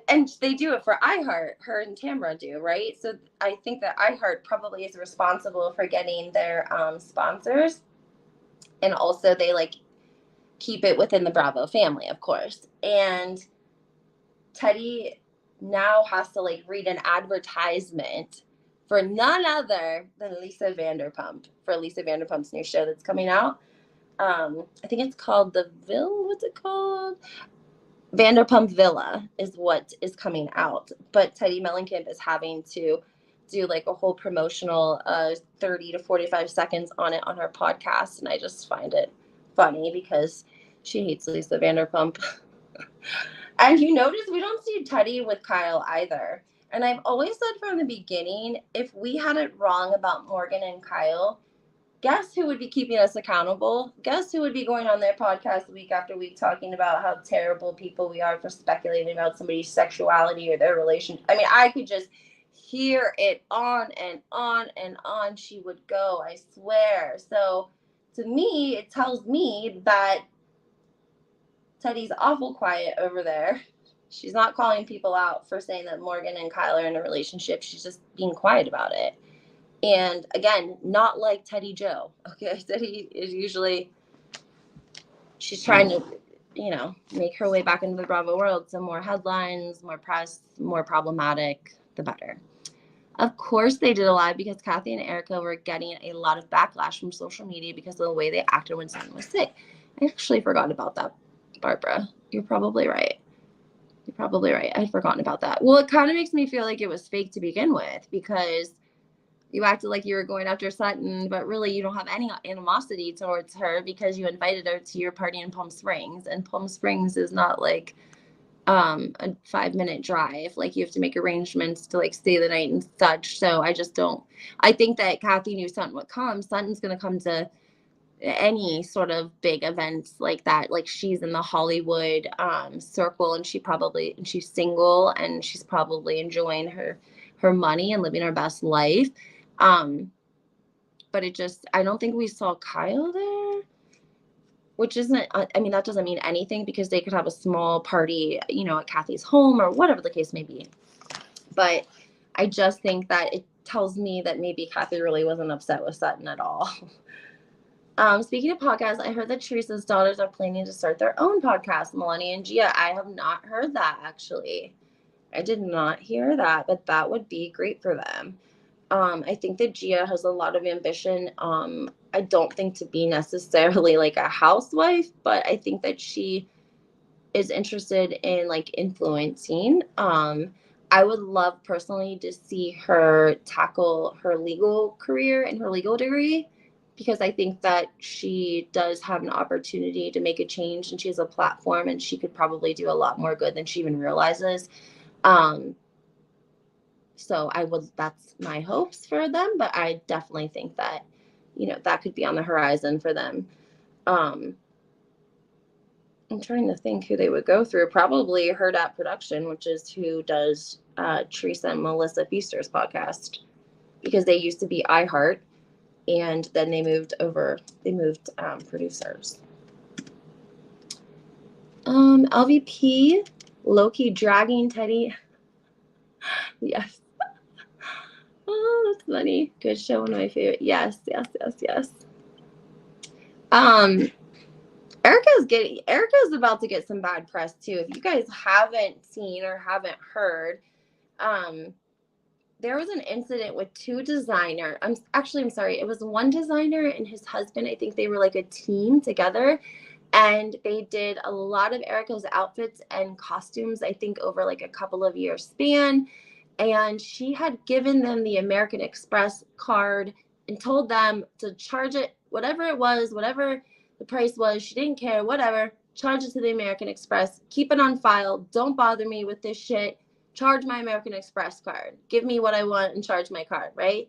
And they do it for iHeart. Her and Tamra do, right? So I think that iHeart probably is responsible for getting their sponsors. And also they like keep it within the Bravo family, of course. And Teddi now has to like read an advertisement for none other than Lisa Vanderpump, for Lisa Vanderpump's new show that's coming out. I think it's called what's it called? Vanderpump Villa is what is coming out. But Teddi Mellencamp is having to do like a whole promotional 30 to 45 seconds on it on her podcast. And I just find it funny because she hates Lisa Vanderpump. And you notice we don't see Teddi with Kyle either. And I've always said from the beginning, if we had it wrong about Morgan and Kyle, guess who would be keeping us accountable? Guess who would be going on their podcast week after week talking about how terrible people we are for speculating about somebody's sexuality or their relation? I mean, I could just hear it on and on and on she would go, I swear. So to me, it tells me that Teddi's awful quiet over there. She's not calling people out for saying that Morgan and Kyle are in a relationship. She's just being quiet about it. And again, not like Teddi Jo. Okay, Teddi is usually, she's trying to, make her way back into the Bravo world. So more headlines, more press, more problematic, the better. Of course they did a live because Kathy and Erica were getting a lot of backlash from social media because of the way they acted when Sutton was sick. I actually forgot about that, Barbara. You're probably right. I'd forgotten about that. Well, it kind of makes me feel like it was fake to begin with because you acted like you were going after Sutton, but really you don't have any animosity towards her because you invited her to your party in Palm Springs. And Palm Springs is not like a 5-minute drive. Like you have to make arrangements to like stay the night and such. So I think that Kathy knew Sutton would come. Sutton's going to come to any sort of big events like that. Like she's in the Hollywood circle and she's single and she's probably enjoying her money and living her best life. But I don't think we saw Kyle there, which isn't, that doesn't mean anything because they could have a small party, at Kathy's home or whatever the case may be. But I just think that it tells me that maybe Kathy really wasn't upset with Sutton at all. Speaking of podcasts, I heard that Teresa's daughters are planning to start their own podcast, Melanie and Gia. I have not heard that, actually. I did not hear that, but that would be great for them. I think that Gia has a lot of ambition. I don't think to be necessarily like a housewife, but I think that she is interested in like influencing. I would love personally to see her tackle her legal career and her legal degree because I think that she does have an opportunity to make a change and she has a platform and she could probably do a lot more good than she even realizes. So that's my hopes for them, but I definitely think that, that could be on the horizon for them. I'm trying to think who they would go through. Probably RHOP Production, which is who does Teresa and Melissa Feaster's podcast, because they used to be iHeart, and then they moved producers. LVP, Loki dragging Teddi. Yes. Oh, that's funny. Good show, one of my favorite. Yes. Erica's about to get some bad press too. If you guys haven't seen or haven't heard, there was an incident with two designers. I'm sorry. It was one designer and his husband. I think they were like a team together, and they did a lot of Erica's outfits and costumes, I think over like a couple of years span. And she had given them the American Express card and told them to charge it, whatever it was, whatever the price was. She didn't care, whatever. Charge it to the American Express. Keep it on file. Don't bother me with this shit. Charge my American Express card. Give me what I want and charge my card, right?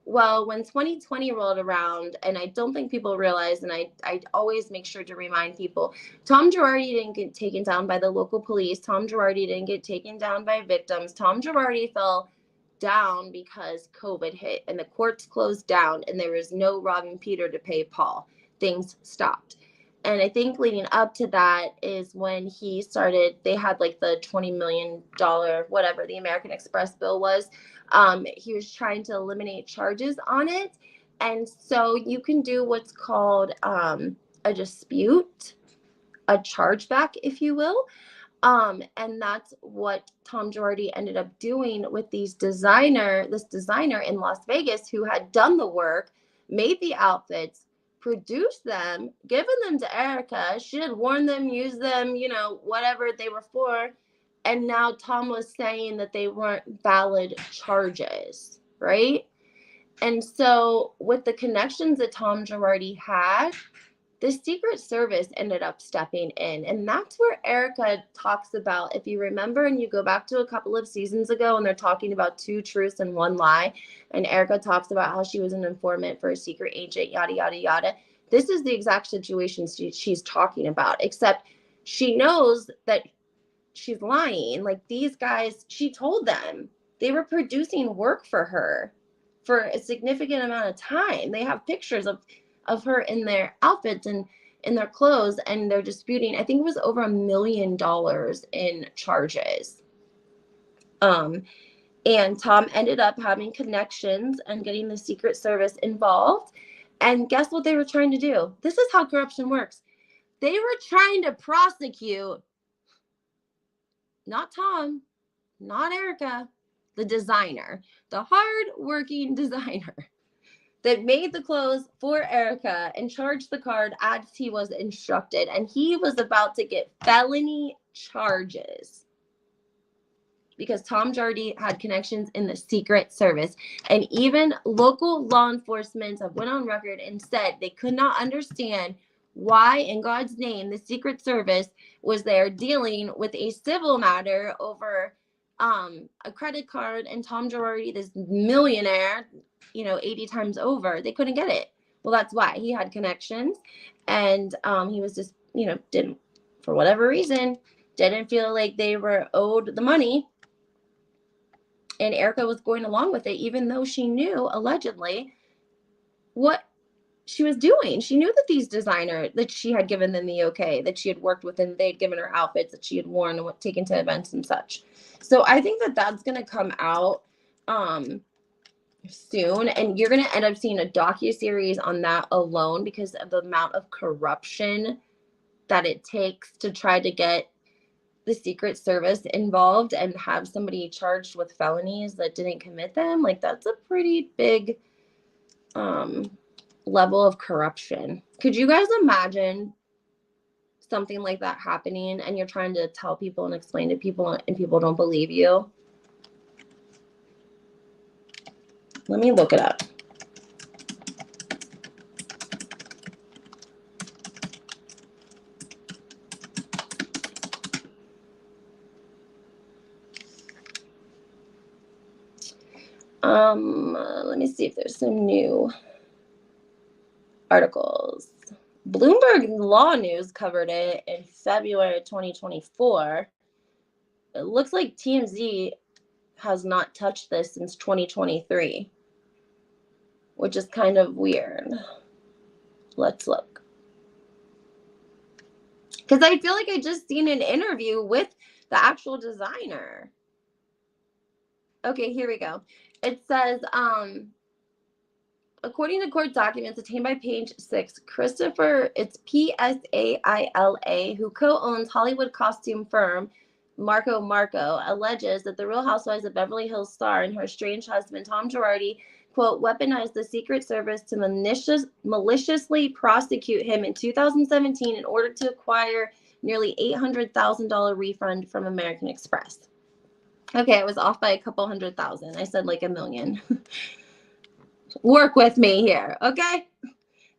Well, when 2020 rolled around, and I don't think people realize, and I always make sure to remind people, Tom Girardi didn't get taken down by the local police. Tom Girardi didn't get taken down by victims. Tom Girardi fell down because COVID hit and the courts closed down and there was no robbing Peter to pay Paul. Things stopped. And I think leading up to that is when he started, they had like the $20 million, whatever the American Express bill was. He was trying to eliminate charges on it. And so you can do what's called a dispute, a chargeback, if you will. And that's what Tom Girardi ended up doing with this designer in Las Vegas who had done the work, made the outfits, produced them, given them to Erica. She had worn them, used them, whatever they were for. And now Tom was saying that they weren't valid charges, right? And so with the connections that Tom Girardi had, the Secret Service ended up stepping in. And that's where Erica talks about, if you remember, and you go back to a couple of seasons ago, and they're talking about 2 truths and 1 lie. And Erica talks about how she was an informant for a secret agent, yada, yada, yada. This is the exact situation she's talking about, except she knows that she's lying. Like, these guys, she told them they were producing work for her for a significant amount of time. They have pictures of her in their outfits and in their clothes, and they're disputing, I think it was over $1 million in charges. And Tom ended up having connections and getting the Secret Service involved. And guess what they were trying to do? This is how corruption works. They were trying to prosecute not Tom, not Erica, the designer, the hard-working designer that made the clothes for Erica and charged the card as he was instructed. And he was about to get felony charges because Tom Girardi had connections in the Secret Service. And even local law enforcement have went on record and said they could not understand why, in God's name, the Secret Service was there dealing with a civil matter over a credit card, and Tom Girardi, this millionaire, 80 times over, they couldn't get it. Well, that's why he had connections, and he was just, didn't, for whatever reason, didn't feel like they were owed the money. And Erica was going along with it, even though she knew, allegedly, what she was doing. She knew that these designers, that she had given them the okay, that she had worked with, and they'd given her outfits that she had worn and taken to events and such. So I think that that's going to come out soon, and you're going to end up seeing a docuseries on that alone because of the amount of corruption that it takes to try to get the Secret Service involved and have somebody charged with felonies that didn't commit them. Like, that's a pretty big level of corruption. Could you guys imagine something like that happening and you're trying to tell people and explain to people and people don't believe you? Let me look it up. Let me see if there's some new articles. Bloomberg Law News covered it in February 2024. It looks like TMZ has not touched this since 2023, which is kind of weird. Let's look. Because I feel like I just seen an interview with the actual designer. Okay, here we go. It says, according to court documents obtained by Page 6, Christopher, it's P-S-A-I-L-A, who co-owns Hollywood costume firm Marco, alleges that the Real Housewives of Beverly Hills star and her estranged husband, Tom Girardi, quote, weaponized the Secret Service to maliciously prosecute him in 2017 in order to acquire nearly $800,000 refund from American Express. Okay, I was off by a couple $100,000. I said like $1 million. Work with me here, okay?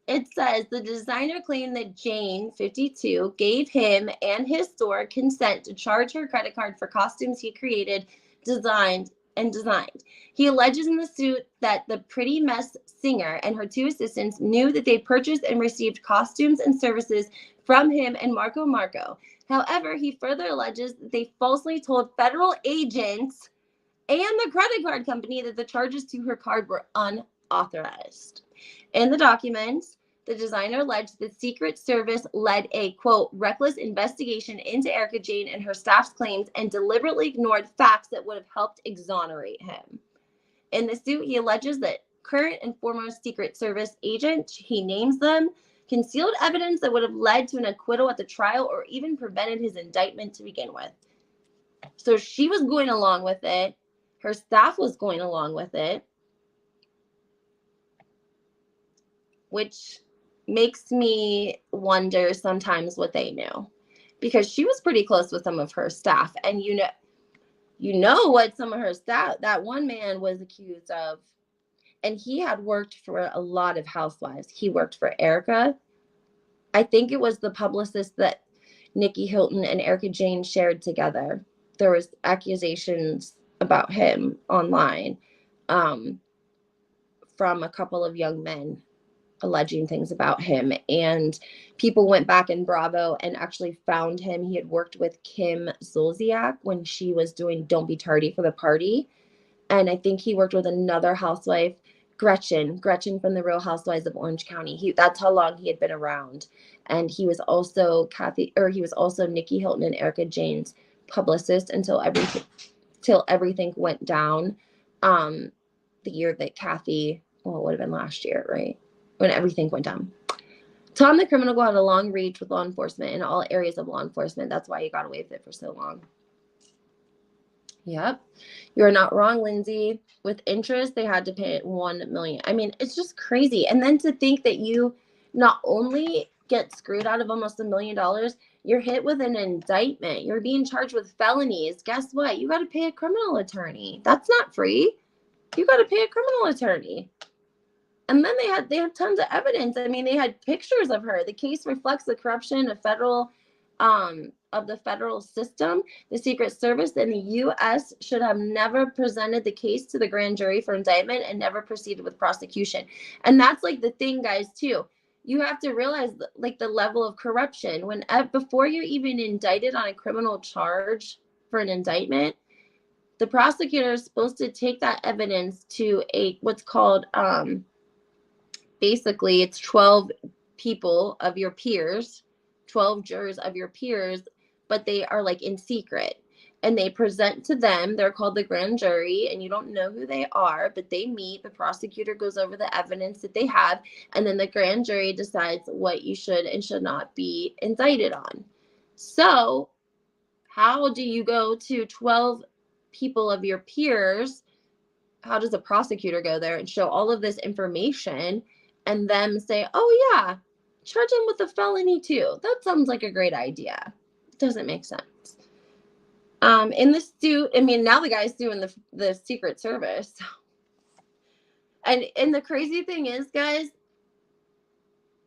It says the designer claimed that Jane, 52, gave him and his store consent to charge her credit card for costumes he created, designed, and designed. He alleges in the suit that the Pretty Mess singer and her 2 assistants knew that they purchased and received costumes and services from him and Marco Marco. However, he further alleges that they falsely told federal agents and the credit card company that the charges to her card were unauthorized. In the documents, the designer alleged the Secret Service led a, quote, reckless investigation into Erica Jane and her staff's claims and deliberately ignored facts that would have helped exonerate him. In the suit, he alleges that current and former Secret Service agents, he names them, concealed evidence that would have led to an acquittal at the trial or even prevented his indictment to begin with. So she was going along with it. Her staff was going along with it, which makes me wonder sometimes what they knew, because she was pretty close with some of her staff. And you know what some of her staff, that one man was accused of, and he had worked for a lot of housewives. He worked for Erica. I think it was the publicist that Nikki Hilton and Erica Jane shared together. There was accusations about him online from a couple of young men alleging things about him, and people went back in Bravo and actually found him. He had worked with Kim Zolciak when she was doing Don't Be Tardy for the Party, and I think he worked with another housewife, Gretchen from the Real Housewives of Orange County. That's how long he had been around. And he was also Nikki Hilton and Erica Jane's publicist until everything went down. The year that Kathy, well, it would have been last year, right? When everything went down. Tom the Criminal had a long reach with law enforcement in all areas of law enforcement. That's why he got away with it for so long. Yep. You're not wrong, Lindsay. With interest, they had to pay $1 million. I mean, it's just crazy. And then to think that you not only get screwed out of almost $1 million, you're hit with an indictment. You're being charged with felonies. Guess what? You got to pay a criminal attorney. That's not free. You got to pay a criminal attorney. And then they had tons of evidence. I mean, they had pictures of her. The case reflects the corruption of the federal system. The Secret Service in the U.S. should have never presented the case to the grand jury for indictment and never proceeded with prosecution. And that's like the thing, guys, too. You have to realize like the level of corruption before you're even indicted on a criminal charge for an indictment. The prosecutor is supposed to take that evidence to what's called basically it's 12 people of your peers, 12 jurors of your peers, but they are like in secret, and they present to them. They're called the grand jury, and you don't know who they are, but they meet. The prosecutor goes over the evidence that they have, and then the grand jury decides what you should and should not be indicted on. So how do you go to 12 people of your peers? How does a prosecutor go there and show all of this information and them say, oh yeah, charge him with a felony too? That sounds like a great idea. It doesn't make sense. In the suit, I mean, now the guy's suing the Secret Service. And the crazy thing is, guys,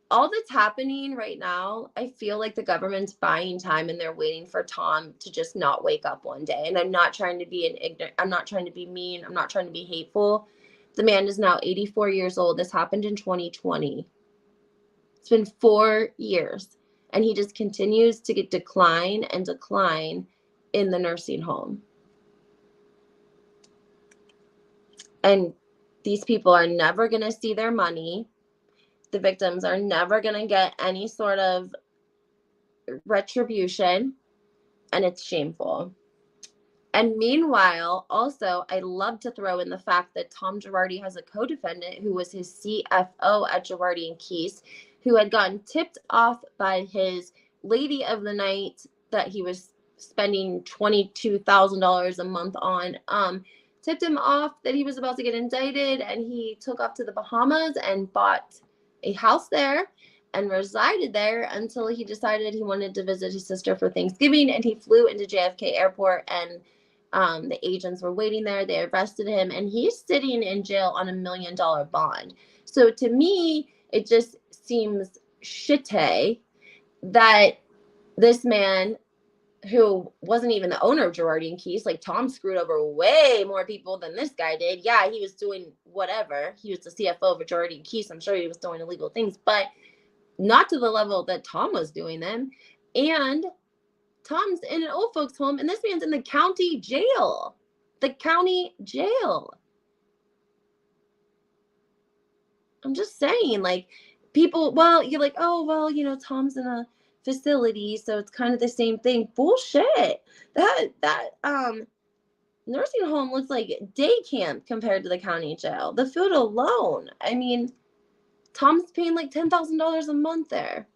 all that's happening right now, I feel like the government's buying time and they're waiting for Tom to just not wake up one day. And I'm not trying to be I'm not trying to be mean. I'm not trying to be hateful. The man is now 84 years old. This happened in 2020. It's been 4 years. And he just continues to decline in the nursing home. And these people are never going to see their money. The victims are never going to get any sort of retribution, and it's shameful. And meanwhile, also, I love to throw in the fact that Tom Girardi has a co-defendant who was his CFO at Girardi and Keese, who had gotten tipped off by his lady of the night that he was spending $22,000 a month on, tipped him off that he was about to get indicted, and he took off to the Bahamas and bought a house there and resided there until he decided he wanted to visit his sister for Thanksgiving. And he flew into JFK Airport, and the agents were waiting there. They arrested him, and he's sitting in jail on $1 million bond. So to me, it just seems shitty that this man who wasn't even the owner of Girardi and Keese. Like, Tom screwed over way more people than this guy did. Yeah, he was doing whatever. He was the CFO of Girardi and Keese. I'm sure he was doing illegal things, but not to the level that Tom was doing them. And Tom's in an old folks home, and this man's in the county jail. The county jail. I'm just saying, like, people, well, you're like, oh, well, you know, Tom's in a facility, so it's kind of the same thing. Bullshit. That nursing home looks like day camp compared to the county jail. The food alone. I mean, Tom's paying like $10,000 a month there.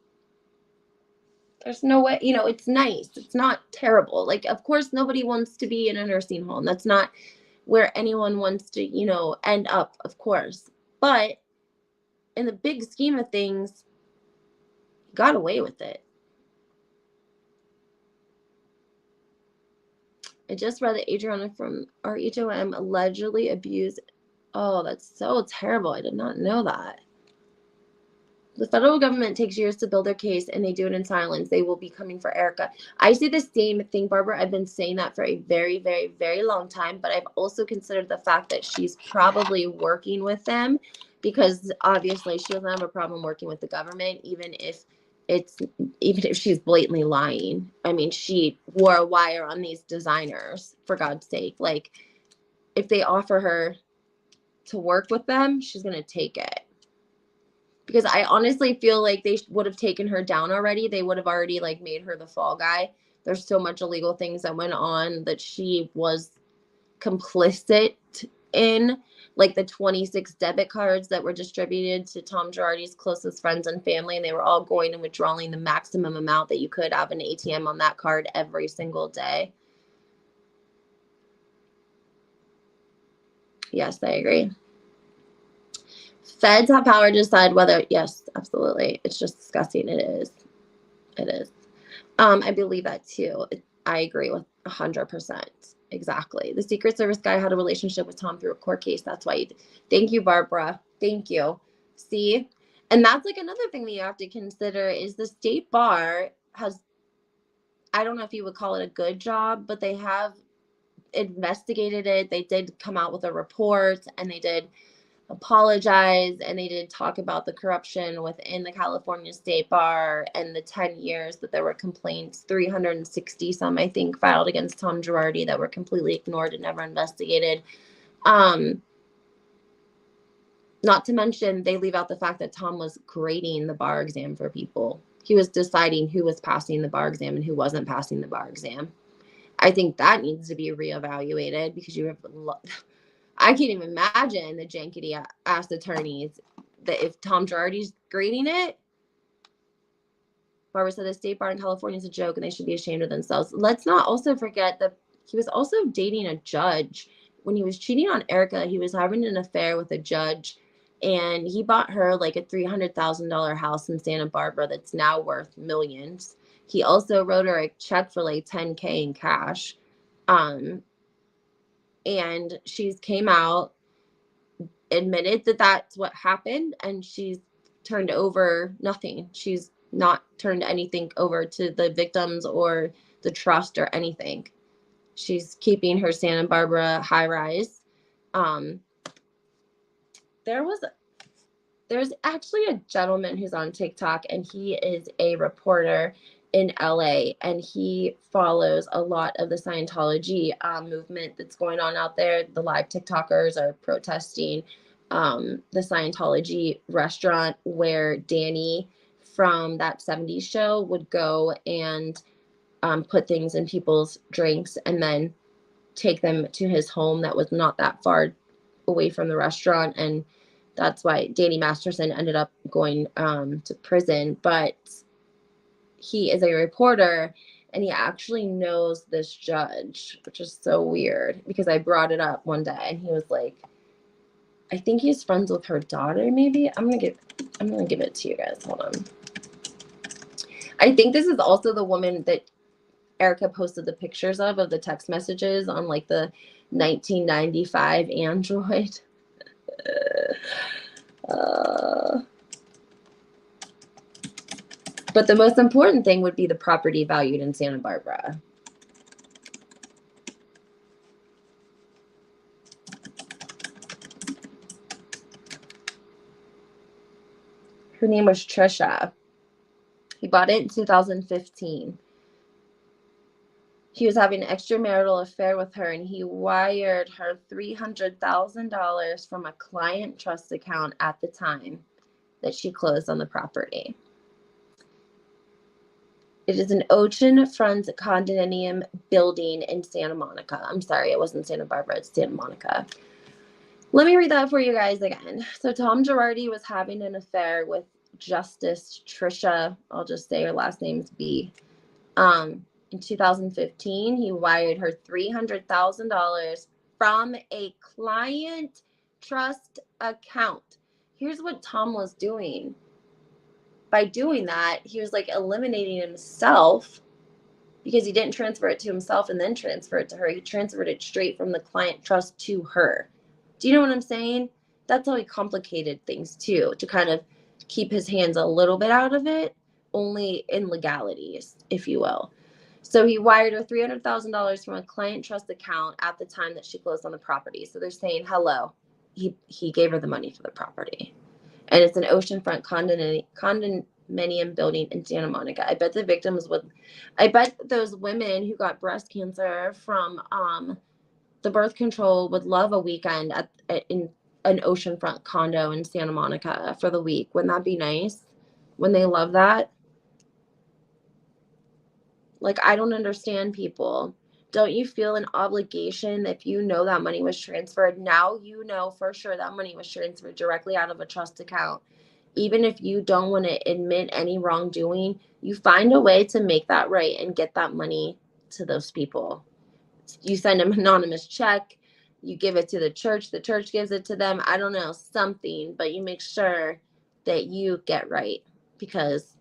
There's no way, you know, it's nice. It's not terrible. Like, of course, nobody wants to be in a nursing home. That's not where anyone wants to, you know, end up, of course. But in the big scheme of things, he got away with it. I just read that Arianna from RHOM allegedly abused. Oh, that's so terrible. I did not know that. The federal government takes years to build their case, and they do it in silence. They will be coming for Erica. I say the same thing, Barbara. I've been saying that for a very, very, very long time, but I've also considered the fact that she's probably working with them, because obviously she doesn't have a problem working with the government, even if she's blatantly lying. I mean, she wore a wire on these designers, for God's sake. Like, if they offer her to work with them, she's going to take it. Because I honestly feel like they would have taken her down already. They would have already, like, made her the fall guy. There's so much illegal things that went on that she was complicit in, like the 26 debit cards that were distributed to Tom Girardi's closest friends and family, and they were all going and withdrawing the maximum amount that you could have an ATM on that card every single day. Yes, I agree. Feds have power to decide whether, yes, absolutely. It's just disgusting. It is. It is. I believe that too. I agree with 100%. Exactly. The Secret Service guy had a relationship with Tom through a court case. That's why. Thank you, Barbara. Thank you. See? And that's like another thing that you have to consider is the state bar has, I don't know if you would call it a good job, but they have investigated it. They did come out with a report, and they did apologize, and they did talk about the corruption within the California State Bar and the 10 years that there were complaints, 360 some, I think, filed against Tom Girardi that were completely ignored and never investigated. Not to mention, they leave out the fact that Tom was grading the bar exam for people. He was deciding who was passing the bar exam and who wasn't passing the bar exam. I think that needs to be reevaluated, because you have I can't even imagine the jankety ass attorneys that if Tom Girardi's grading it. Barbara said the state bar in California is a joke and they should be ashamed of themselves. Let's not also forget that he was also dating a judge. When he was cheating on Erica, he was having an affair with a judge, and he bought her like a $300,000 house in Santa Barbara that's now worth millions. He also wrote her a check for like $10,000 in cash. And she's came out, admitted that that's what happened, and she's turned over nothing. She's not turned anything over to the victims or the trust or anything. She's keeping her Santa Barbara high rise. There's actually a gentleman who's on TikTok, and he is a reporter in LA, and he follows a lot of the Scientology movement that's going on out there. The live TikTokers are protesting the Scientology restaurant where Danny from that 70s show would go and put things in people's drinks and then take them to his home that was not that far away from the restaurant. And that's why Danny Masterson ended up going to prison. But he is a reporter, and he actually knows this judge, which is so weird, because I brought it up one day, and he was like, I think he's friends with her daughter, maybe. I'm gonna give it to you guys. Hold on. I think this is also the woman that Erica posted the pictures of the text messages on like the 1995 Android. But the most important thing would be the property valued in Santa Barbara. Her name was Trisha. He bought it in 2015. He was having an extramarital affair with her, and he wired her $300,000 from a client trust account at the time that she closed on the property. It is an oceanfront condominium building in Santa Monica. I'm sorry, it wasn't Santa Barbara, it's Santa Monica. Let me read that for you guys again. So Tom Girardi was having an affair with Justice Trisha, I'll just say her last name's B. In 2015, he wired her $300,000 from a client trust account. Here's what Tom was doing. By doing that, he was like eliminating himself because he didn't transfer it to himself and then transfer it to her. He transferred it straight from the client trust to her. Do you know what I'm saying? That's how he complicated things too, to kind of keep his hands a little bit out of it, only in legalities, if you will. So he wired her $300,000 from a client trust account at the time that she closed on the property. So they're saying, hello, he gave her the money for the property. And it's an oceanfront condominium building in Santa Monica. I bet the victims I bet those women who got breast cancer from the birth control would love a weekend in an oceanfront condo in Santa Monica for the week. Wouldn't that be nice? When they love that? Like, I don't understand people. Don't you feel an obligation if you know that money was transferred? Now you know for sure that money was transferred directly out of a trust account. Even if you don't want to admit any wrongdoing, you find a way to make that right and get that money to those people. You send an anonymous check, you give it to the church gives it to them. I don't know, something, but you make sure that you get right, because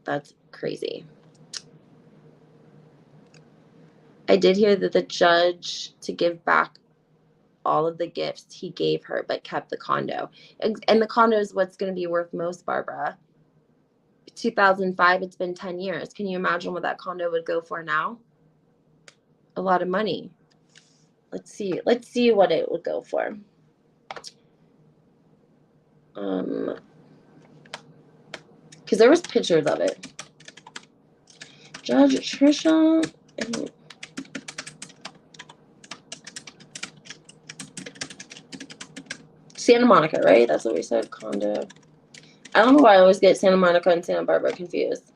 that's crazy. I did hear that the judge to give back all of the gifts he gave her, but kept the condo. And the condo is what's going to be worth most, Barbara. 2005, it's been 10 years. Can you imagine what that condo would go for now? A lot of money. Let's see what it would go for. Because there was pictures of it. Judge Trisha. Santa Monica, right? That's what we said, condo. I don't know why I always get Santa Monica and Santa Barbara confused.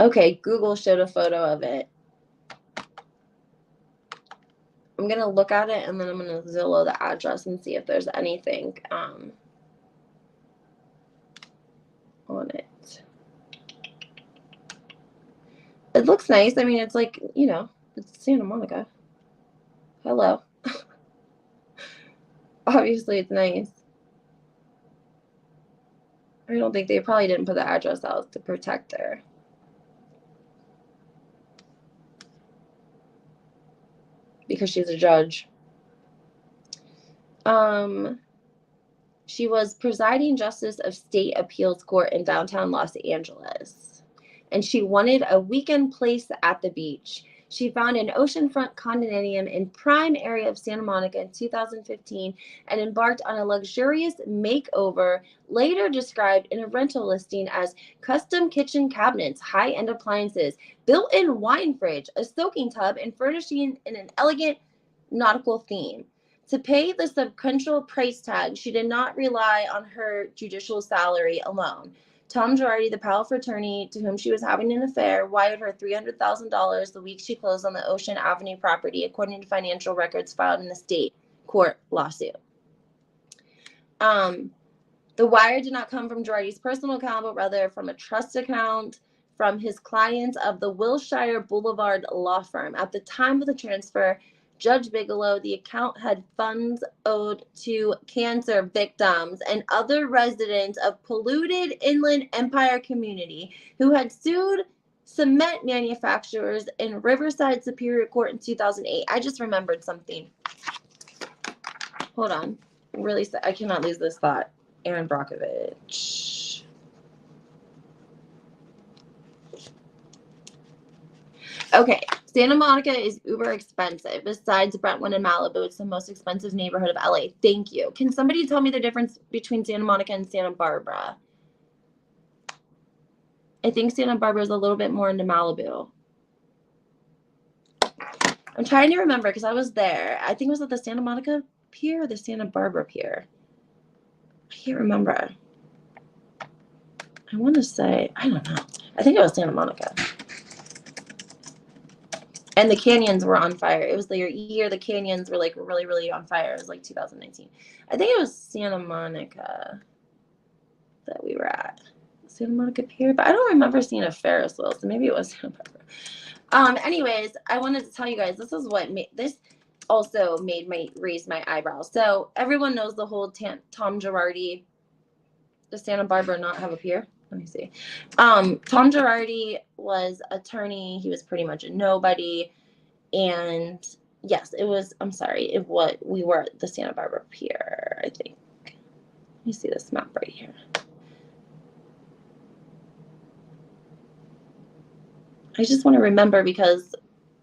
Okay, Google showed a photo of it. I'm going to look at it, and then I'm going to Zillow the address and see if there's anything on it. It looks nice. I mean, it's like, you know, it's Santa Monica. Hello. Obviously, it's nice. I don't think they probably didn't put the address out to protect her. Because she's a judge. She was presiding justice of state appeals court in downtown Los Angeles, and she wanted a weekend place at the beach. She found an oceanfront condominium in prime area of Santa Monica in 2015 and embarked on a luxurious makeover, later described in a rental listing as custom kitchen cabinets, high-end appliances, built-in wine fridge, a soaking tub, and furnishing in an elegant nautical theme. To pay the substantial price tag, she did not rely on her judicial salary alone. Tom Girardi, the powerful attorney to whom she was having an affair, wired her $300,000 the week she closed on the Ocean Avenue property, according to financial records filed in the state court lawsuit. The wire did not come from Girardi's personal account, but rather from a trust account from his clients of the Wilshire Boulevard law firm. At the time of the transfer, Judge Bigelow, the account had funds owed to cancer victims and other residents of polluted Inland Empire community who had sued cement manufacturers in Riverside Superior Court in 2008. I just remembered something. Hold on. Really, I cannot lose this thought. Aaron Brockovich. Okay, Santa Monica is uber expensive. Besides Brentwood and Malibu, it's the most expensive neighborhood of LA. Thank you. Can somebody tell me the difference between Santa Monica and Santa Barbara? I think Santa Barbara is a little bit more into Malibu. I'm trying to remember because I was there. I think it was at the Santa Monica Pier or the Santa Barbara Pier. I can't remember. I want to say, I don't know. I think it was Santa Monica. And the canyons were on fire. It was the year the canyons were like really, really on fire. It was like 2019. I think it was Santa Monica that we were at. Santa Monica Pier, but I don't remember seeing a Ferris wheel, so maybe it was Santa Barbara. Anyways, I wanted to tell you guys, this is what made this also made me raise my eyebrows. So everyone knows the whole Tom Girardi. Does Santa Barbara not have a pier? Let me see. Tom Girardi was attorney. He was pretty much a nobody. And yes, it was, I'm sorry, we were at the Santa Barbara Pier, I think. Let me see this map right here. I just want to remember because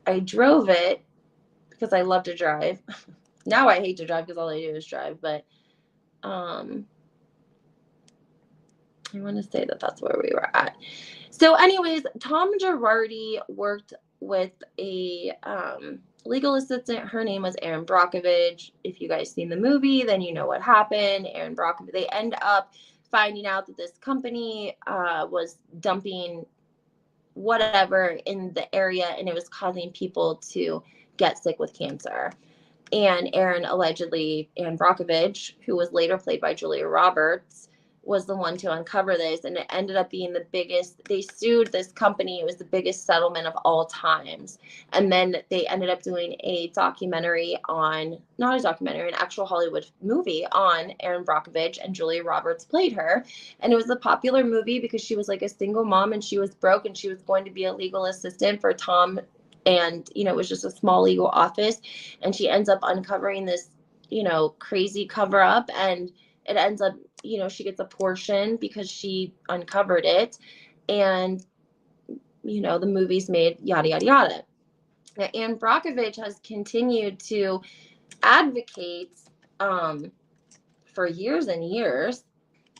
I drove it because I love to drive. Now I hate to drive because all I do is drive, but I want to say that that's where we were at. So anyways, Tom Girardi worked with a legal assistant. Her name was Erin Brockovich. If you guys seen the movie, then you know what happened. Erin Brockovich, they end up finding out that this company was dumping whatever in the area, and it was causing people to get sick with cancer. And Erin Brockovich, who was later played by Julia Roberts, was the one to uncover this, and it ended up being the biggest. They sued this company. It was the biggest settlement of all times. And then they ended up doing a documentary on, not a documentary, an actual Hollywood movie on Erin Brockovich, and Julia Roberts played her. And it was a popular movie because she was like a single mom and she was broke and she was going to be a legal assistant for Tom. And, you know, it was just a small legal office. And she ends up uncovering this, you know, crazy cover up, and it ends up, you know, she gets a portion because she uncovered it. And, you know, the movie's made, yada, yada, yada. Now, Erin Brockovich has continued to advocate for years and years,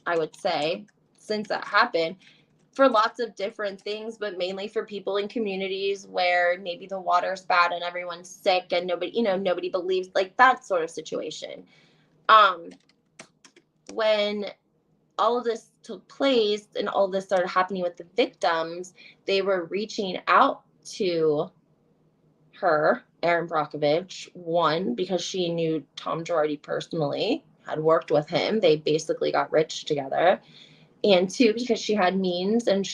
I would say, since that happened, for lots of different things, but mainly for people in communities where maybe the water's bad and everyone's sick and nobody, you know, nobody believes, like that sort of situation. When all of this took place and all of this started happening with the victims, they were reaching out to her, Erin Brockovich, one, because she knew Tom Girardi personally, had worked with him. They basically got rich together. And two, because she had means, and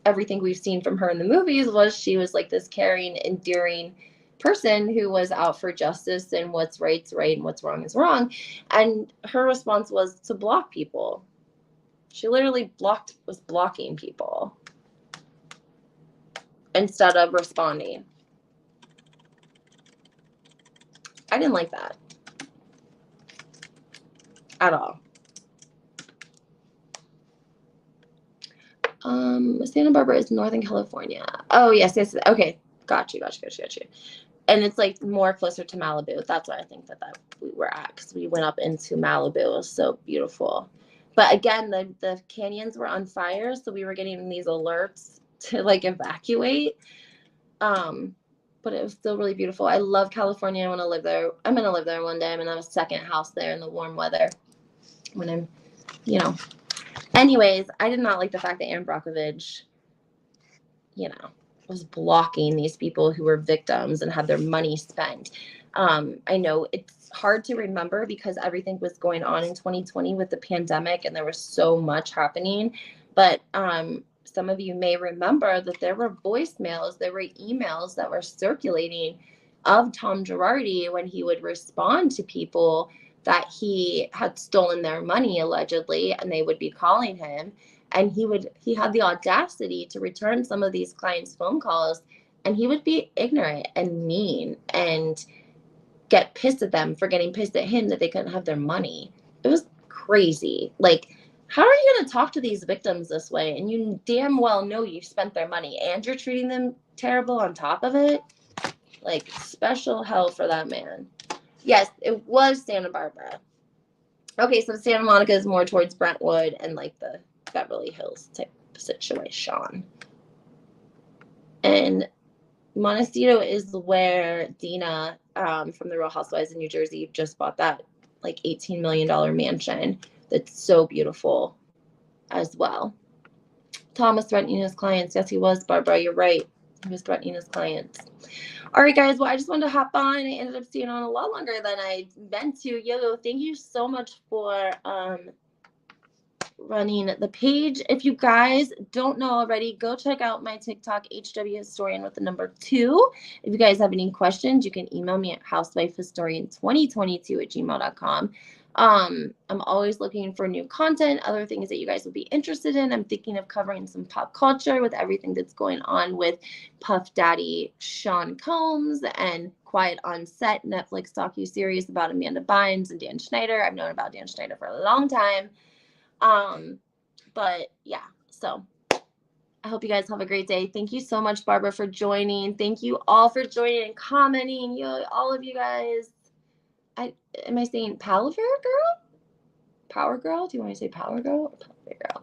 everything we've seen from her in the movies was she was like this caring, endearing person who was out for justice and what's right's right and what's wrong is wrong. And her response was to block people. She literally was blocking people instead of responding. I didn't like that at all. Santa Barbara is Northern California. Oh, yes. Okay. Got you. And it's like more closer to Malibu. That's why I think that we were at, because we went up into Malibu. It was so beautiful. But again, the canyons were on fire, so we were getting these alerts to like evacuate. But it was still really beautiful. I love California. I want to live there. I'm going to live there one day. I'm going to have a second house there in the warm weather when I'm, you know. Anyways, I did not like the fact that Erin Brockovich, you know, was blocking these people who were victims and had their money spent. I know it's hard to remember because everything was going on in 2020 with the pandemic and there was so much happening. But some of you may remember that there were voicemails, there were emails that were circulating of Tom Girardi when he would respond to people that he had stolen their money allegedly, and they would be calling him, and he had the audacity to return some of these clients' phone calls, and he would be ignorant and mean and get pissed at them for getting pissed at him that they couldn't have their money. It was crazy. Like, how are you going to talk to these victims this way? And you damn well know you've spent their money and you're treating them terrible on top of it. Like, special hell for that man. Yes, it was Santa Barbara. Okay, so Santa Monica is more towards Brentwood and like the Beverly Hills type situation. And Montecito is where Dina from the Real Housewives in New Jersey just bought that like $18 million mansion that's so beautiful as well. Thomas threatening his clients. Yes, he was, Barbara. You're right. He was threatening his clients. All right, guys. Well, I just wanted to hop on. I ended up staying on a lot longer than I meant to. Yo, thank you so much for running the page. If you guys don't know already, go check out my TikTok, HW Historian with the number 2. If you guys have any questions, you can email me at housewifehistorian2022@gmail.com. I'm always looking for new content, other things that you guys would be interested in. I'm thinking of covering some pop culture with everything that's going on with Puff Daddy Sean Combs and Quiet on Set, Netflix docuseries about Amanda Bynes and Dan Schneider. I've known about Dan Schneider for a long time. But yeah, so I hope you guys have a great day. Thank you so much, Barbara, for joining. Thank you all for joining and commenting. All of you guys. Am I saying Palaver Girl? Power Girl? Do you want me to say Power Girl or Palaver Girl?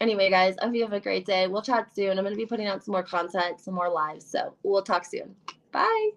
Anyway, guys, I hope you have a great day. We'll chat soon. I'm going to be putting out some more content, some more lives. So we'll talk soon. Bye.